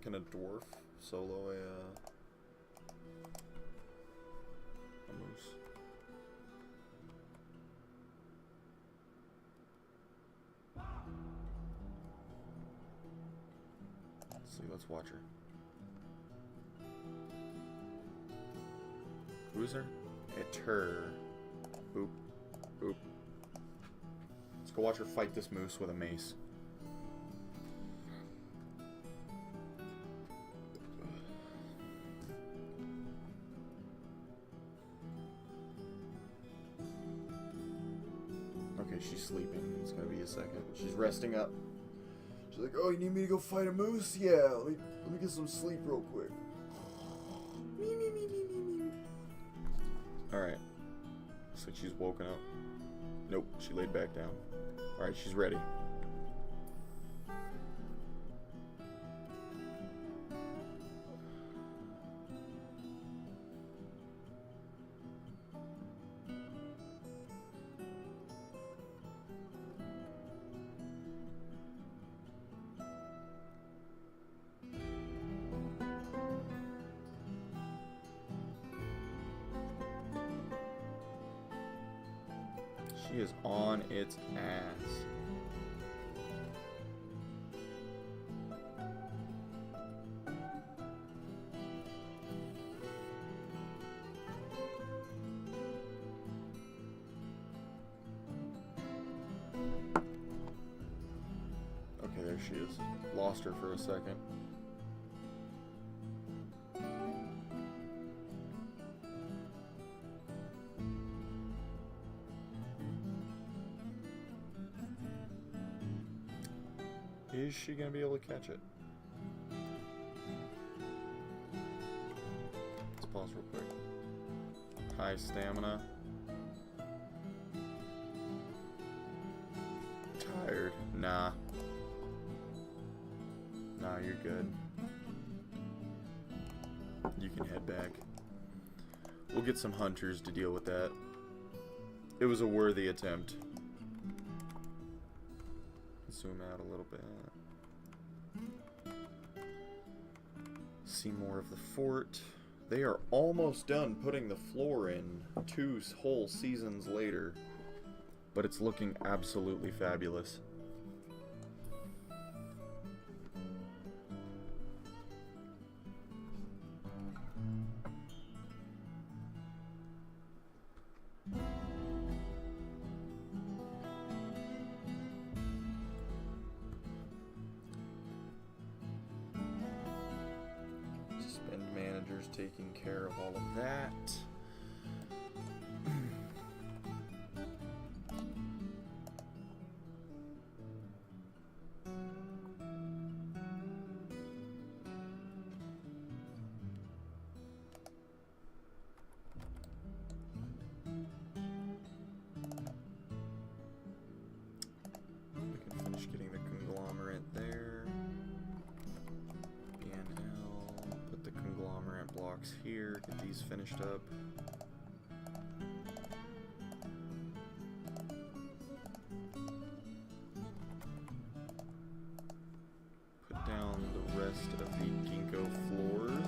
Can a dwarf solo a moose? Let's see, let's watch her. Who's her? It's her. Boop. Boop. Let's go watch her fight this moose with a mace. Okay, she's sleeping. It's gonna be a second. She's resting up. She's like, "Oh, you need me to go fight a moose? Yeah, let me get some sleep real quick." Alright. Looks like she's woken up. Nope, she laid back down. Alright, she's ready. She is on its ass. Okay, there she is. Lost her for a second. Is she gonna be able to catch it? Let's pause real quick. High stamina. Tired. Nah. Nah, you're good. You can head back. We'll get some hunters to deal with that. It was a worthy attempt. Zoom out a little bit. See more of the fort. They are almost done putting the floor in 2 whole seasons later, but it's looking absolutely fabulous. Taking care of all of that. blocks here, get these finished up. Put down the rest of the ginkgo floors.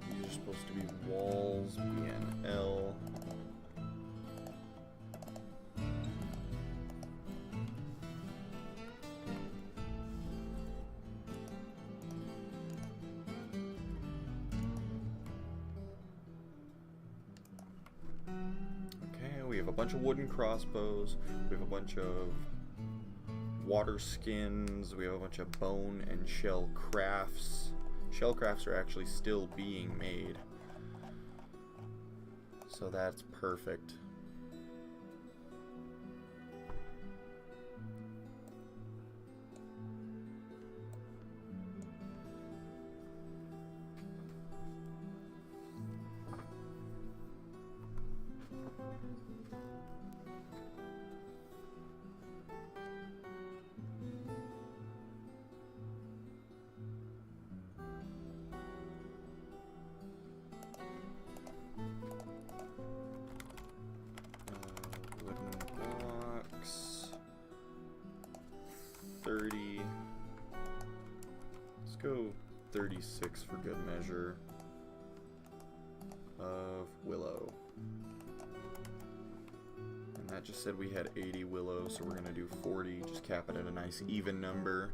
These are supposed to be walls, BNL. Okay, we have a bunch of wooden crossbows, we have a bunch of water skins, we have a bunch of bone and shell crafts. Shell crafts are actually still being made, so that's perfect. Wooden blocks. 30. Let's go 36 for good measure. Of willow. And that just said we had 80 willow, so we're gonna do 40. Just cap it at a nice even number.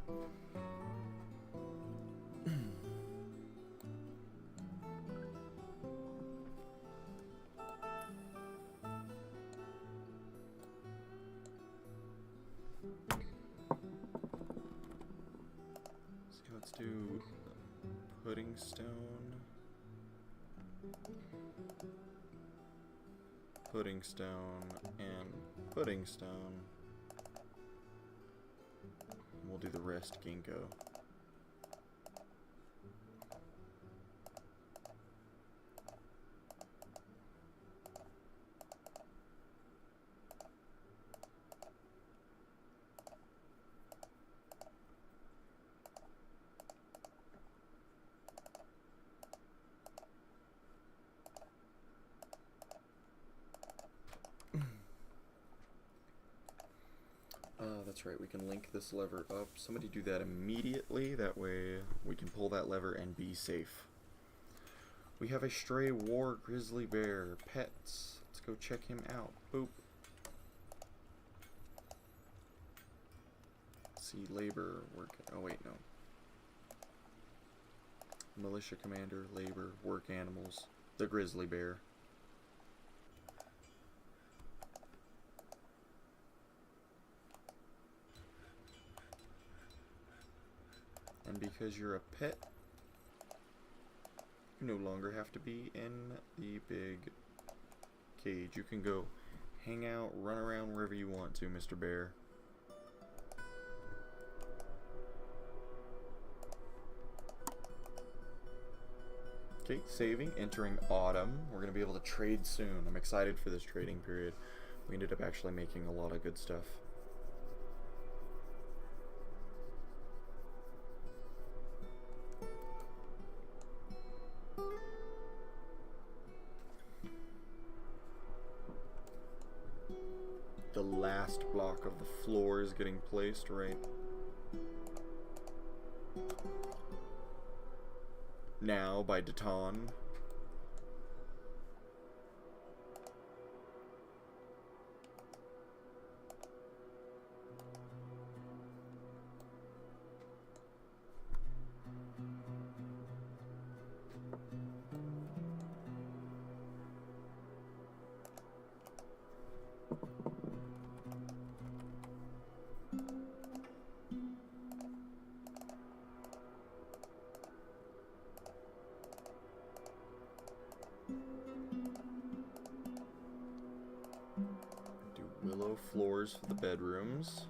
Let's do pudding stone. Pudding stone and pudding stone. And we'll do the rest ginkgo. That's right, we can link this lever up. Somebody do that immediately, that way we can pull that lever and be safe. We have a stray war grizzly bear. Pets. Let's go check him out. Boop. Let's see, labor, work. Oh wait, no. Militia commander, labor, work animals. The grizzly bear. And because you're a pet, you no longer have to be in the big cage. You can go hang out, run around wherever you want to, Mr. Bear. Okay, saving, entering autumn. We're going to be able to trade soon. I'm excited for this trading period. We ended up actually making a lot of good stuff. The last block of the floor is getting placed, right? Now by Daton. Willow floors for the bedrooms.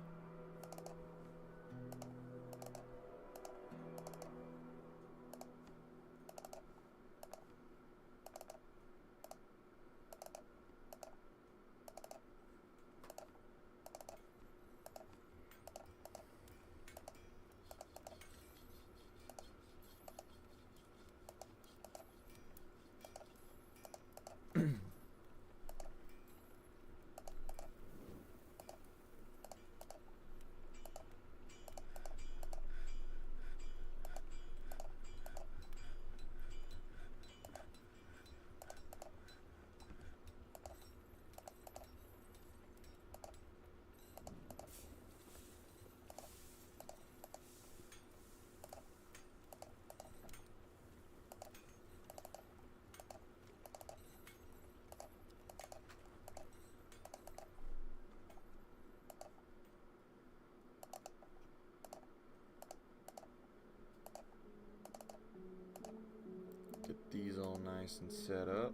Get these all nice and set up.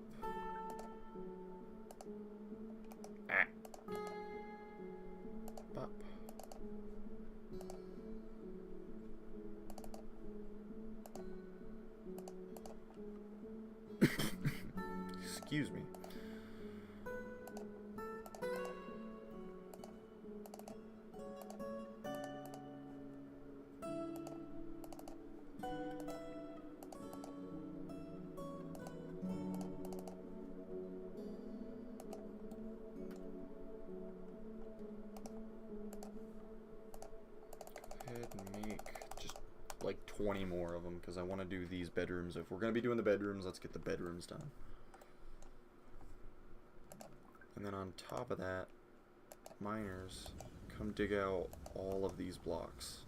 Ah. Pop. Excuse me. And make just like 20 more of them because I want to do these bedrooms. If we're going to be doing the bedrooms, let's get the bedrooms done. And then on top of that, miners, come dig out all of these blocks.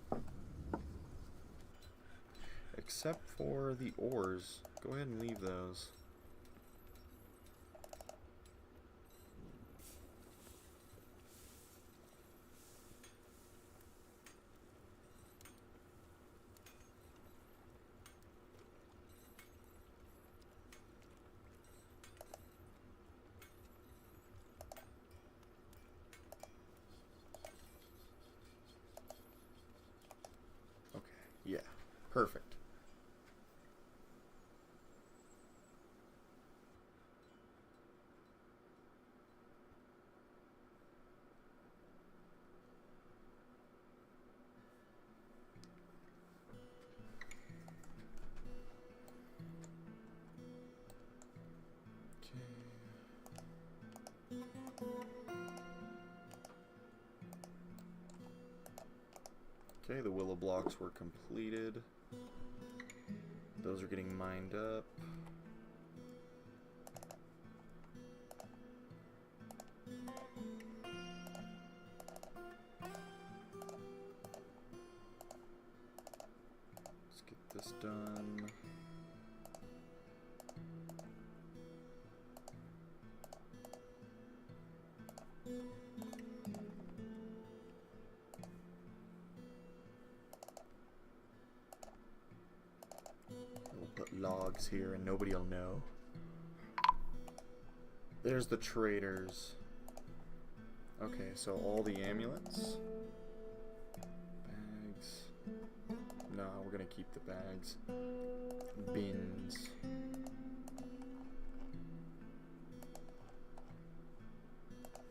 Except for the ores. Go ahead and leave those. Yeah, perfect. Okay, the willow blocks were completed. Those are getting mined up. Let's get this done. We'll put logs here and nobody will know. There's the traders. Okay, so all the amulets. Bags. No, we're gonna keep the bags. Bins.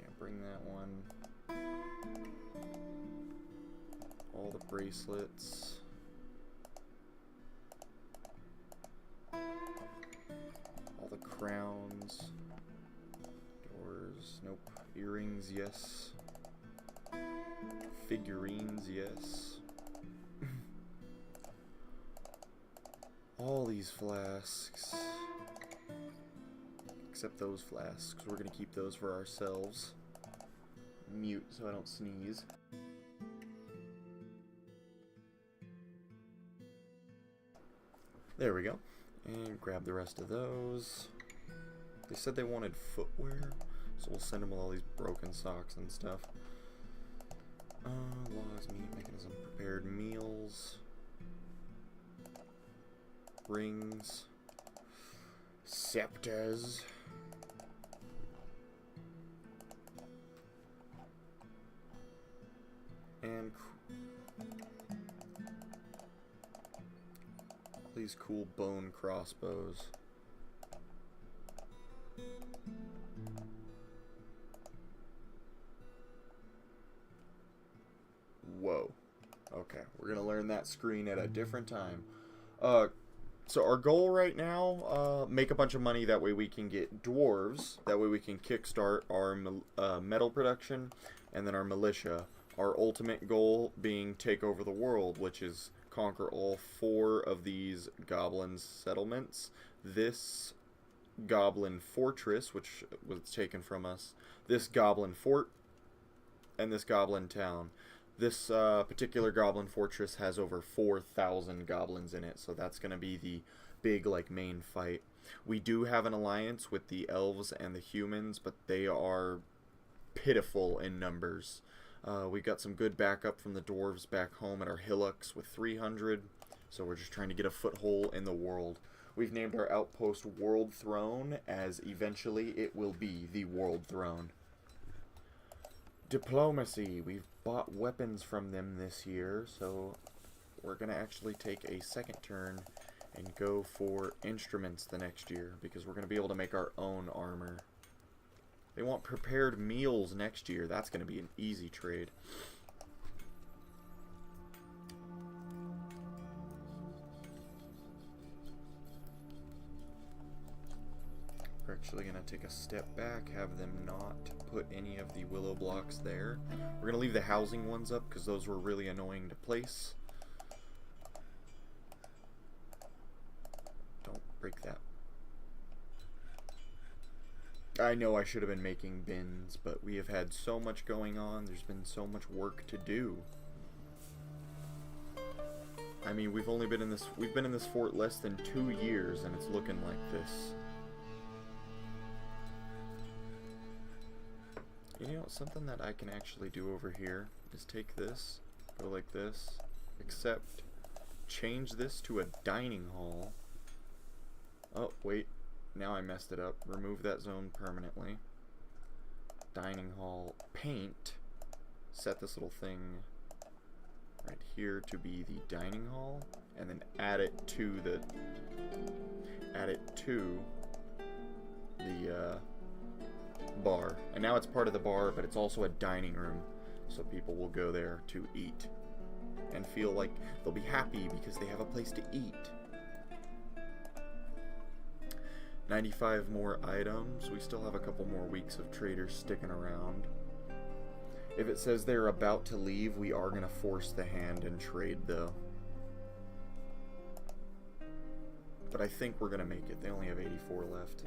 Yeah, bring that one. All the bracelets. All the crowns. Doors, nope. Earrings, yes. Figurines, yes. All these flasks. Except those flasks. We're gonna keep those for ourselves. Mute so I don't sneeze. There we go. And grab the rest of those. They said they wanted footwear, so we'll send them all these broken socks and stuff. Logs, meat, mechanism, prepared meals. Rings. Scepters. And all these cool bone crossbows. Whoa. Okay, we're gonna learn that screen at a different time. So our goal right now, make a bunch of money. That way we can get dwarves. That way we can kickstart our metal production and then our militia. Our ultimate goal being take over the world, which is conquer all 4 of these goblin settlements. This goblin fortress, which was taken from us. This goblin fort and this goblin town. This particular goblin fortress has over 4,000 goblins in it, so that's going to be the big, like, main fight. We do have an alliance with the elves and the humans, but they are pitiful in numbers. We got some good backup from the dwarves back home at our hillocks with 300, so we're just trying to get a foothold in the world. We've named our outpost WorldThrone, as eventually it will be the WorldThrone. Diplomacy. We've bought weapons from them this year, so we're going to actually take a second turn and go for instruments the next year, because we're going to be able to make our own armor. They want prepared meals next year. That's going to be an easy trade. We're actually going to take a step back, have them not put any of the willow blocks there. We're going to leave the housing ones up because those were really annoying to place. Don't break that. I know I should have been making bins, but we have had so much going on. There's been so much work to do. I mean, we've been in this fort less than 2 years and it's looking like this. You know, something that I can actually do over here is take this, go like this, except change this to a dining hall. Oh, wait. Now I messed it up. Remove that zone permanently. Dining hall paint. Set this little thing right here to be the dining hall, and then add it to the bar. And now it's part of the bar, but it's also a dining room, so people will go there to eat and feel like they'll be happy because they have a place to eat. 95 more items. We still have a couple more weeks of traders sticking around. If it says they're about to leave, we are going to force the hand and trade, though. But I think we're going to make it. They only have 84 left.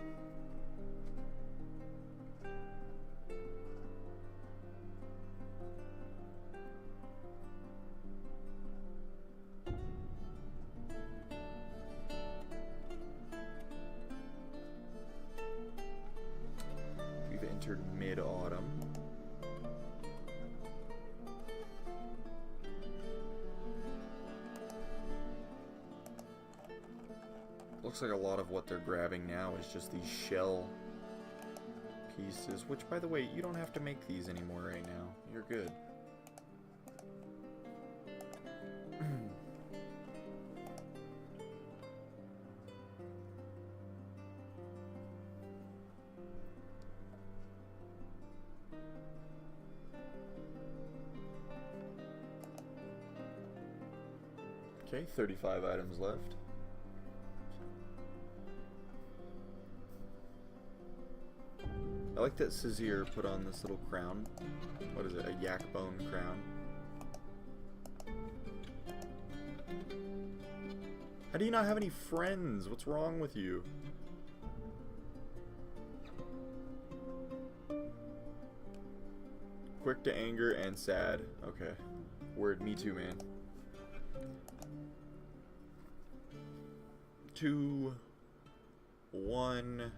Mid-autumn. Looks like a lot of what they're grabbing now is just these shell pieces, which, by the way, you don't have to make these anymore right now. You're good. Okay, 35 items left. I like that Sazir put on this little crown. What is it? A yak bone crown. How do you not have any friends? What's wrong with you? Quick to anger and sad. Okay. Word, me too, man. 2, 1,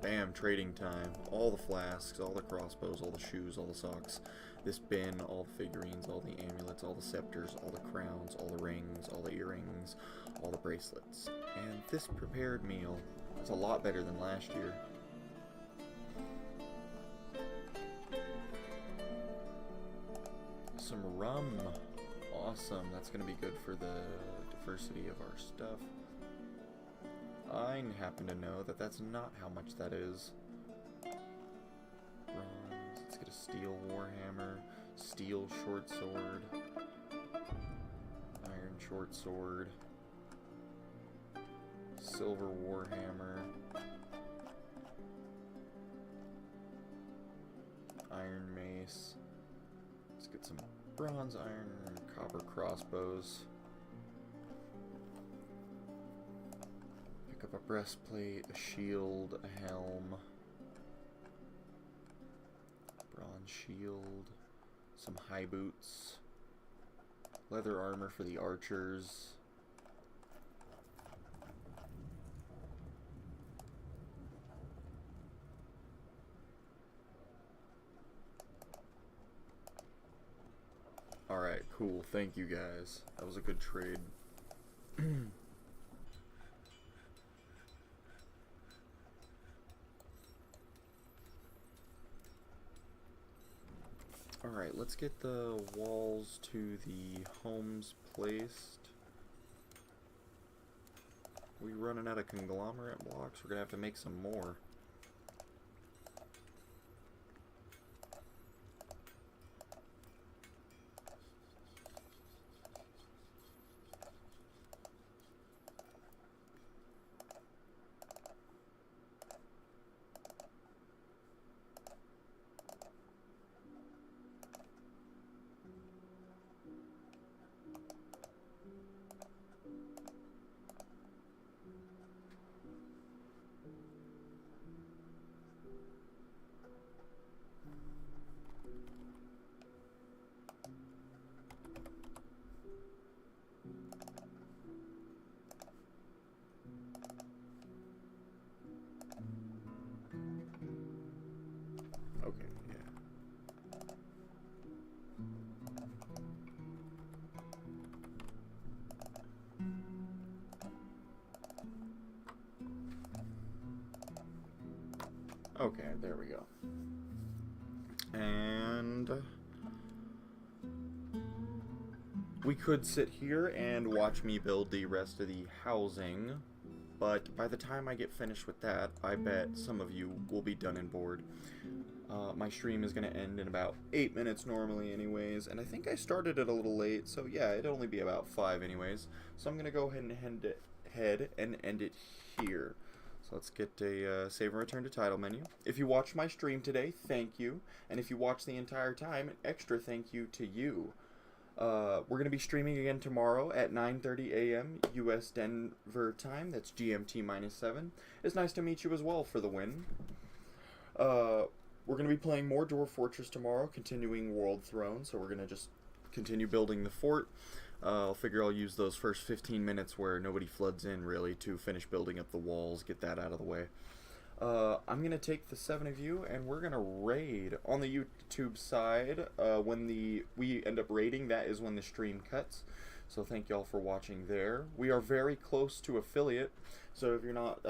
bam, trading time. All the flasks, all the crossbows, all the shoes, all the socks, this bin, all the figurines, all the amulets, all the scepters, all the crowns, all the rings, all the earrings, all the bracelets. And this prepared meal, it's a lot better than last year. Some rum. Awesome, that's going to be good for the diversity of our stuff. I happen to know that that's not how much that is. Bronze. Let's get a steel warhammer, steel short sword, iron short sword, silver warhammer. Iron mace. Let's get some bronze, iron, and copper crossbows. Pick up a breastplate, a shield, a helm. Bronze shield. Some high boots. Leather armor for the archers. Alright, cool. Thank you guys. That was a good trade. Alright, let's get the walls to the homes placed. We running out of conglomerate blocks? We're gonna have to make some more. Okay, yeah. Okay, there we go. And we could sit here and watch me build the rest of the housing, but by the time I get finished with that, I bet some of you will be done and bored. My stream is going to end in about 8 minutes normally anyways, and I think I started it a little late, so yeah, it'd only be about 5 anyways. So I'm going to go ahead and end it here. So let's get a save and return to title menu. If you watched my stream today, thank you. And if you watched the entire time, an extra thank you to you. We're going to be streaming again tomorrow at 9:30 a.m. U.S. Denver time. That's GMT -7. It's nice to meet you as well for the win. We're going to be playing more Dwarf Fortress tomorrow, continuing WorldThrone. So we're going to just continue building the fort. I'll figure I'll use those first 15 minutes where nobody floods in, really, to finish building up the walls, get that out of the way. I'm going to take the 7 of you, and we're going to raid. On the YouTube side, when we end up raiding, that is when the stream cuts. So thank y'all for watching there. We are very close to affiliate, so if you're not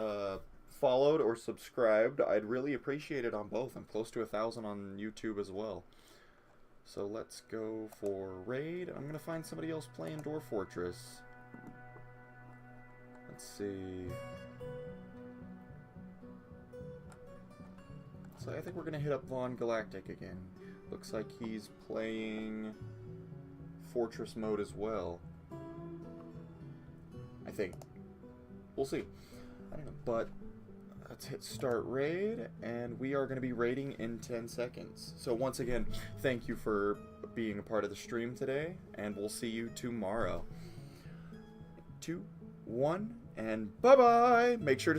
followed or subscribed, I'd really appreciate it on both. I'm close to 1,000 on YouTube as well. So let's go for raid. I'm going to find somebody else playing Dwarf Fortress. Let's see. So I think we're going to hit up Von Galactic again. Looks like he's playing Fortress mode as well. I think. We'll see. I don't know, but let's hit start raid, and we are going to be raiding in 10 seconds. So once again, thank you for being a part of the stream today, and we'll see you tomorrow. 2, 1, and bye-bye! Make sure to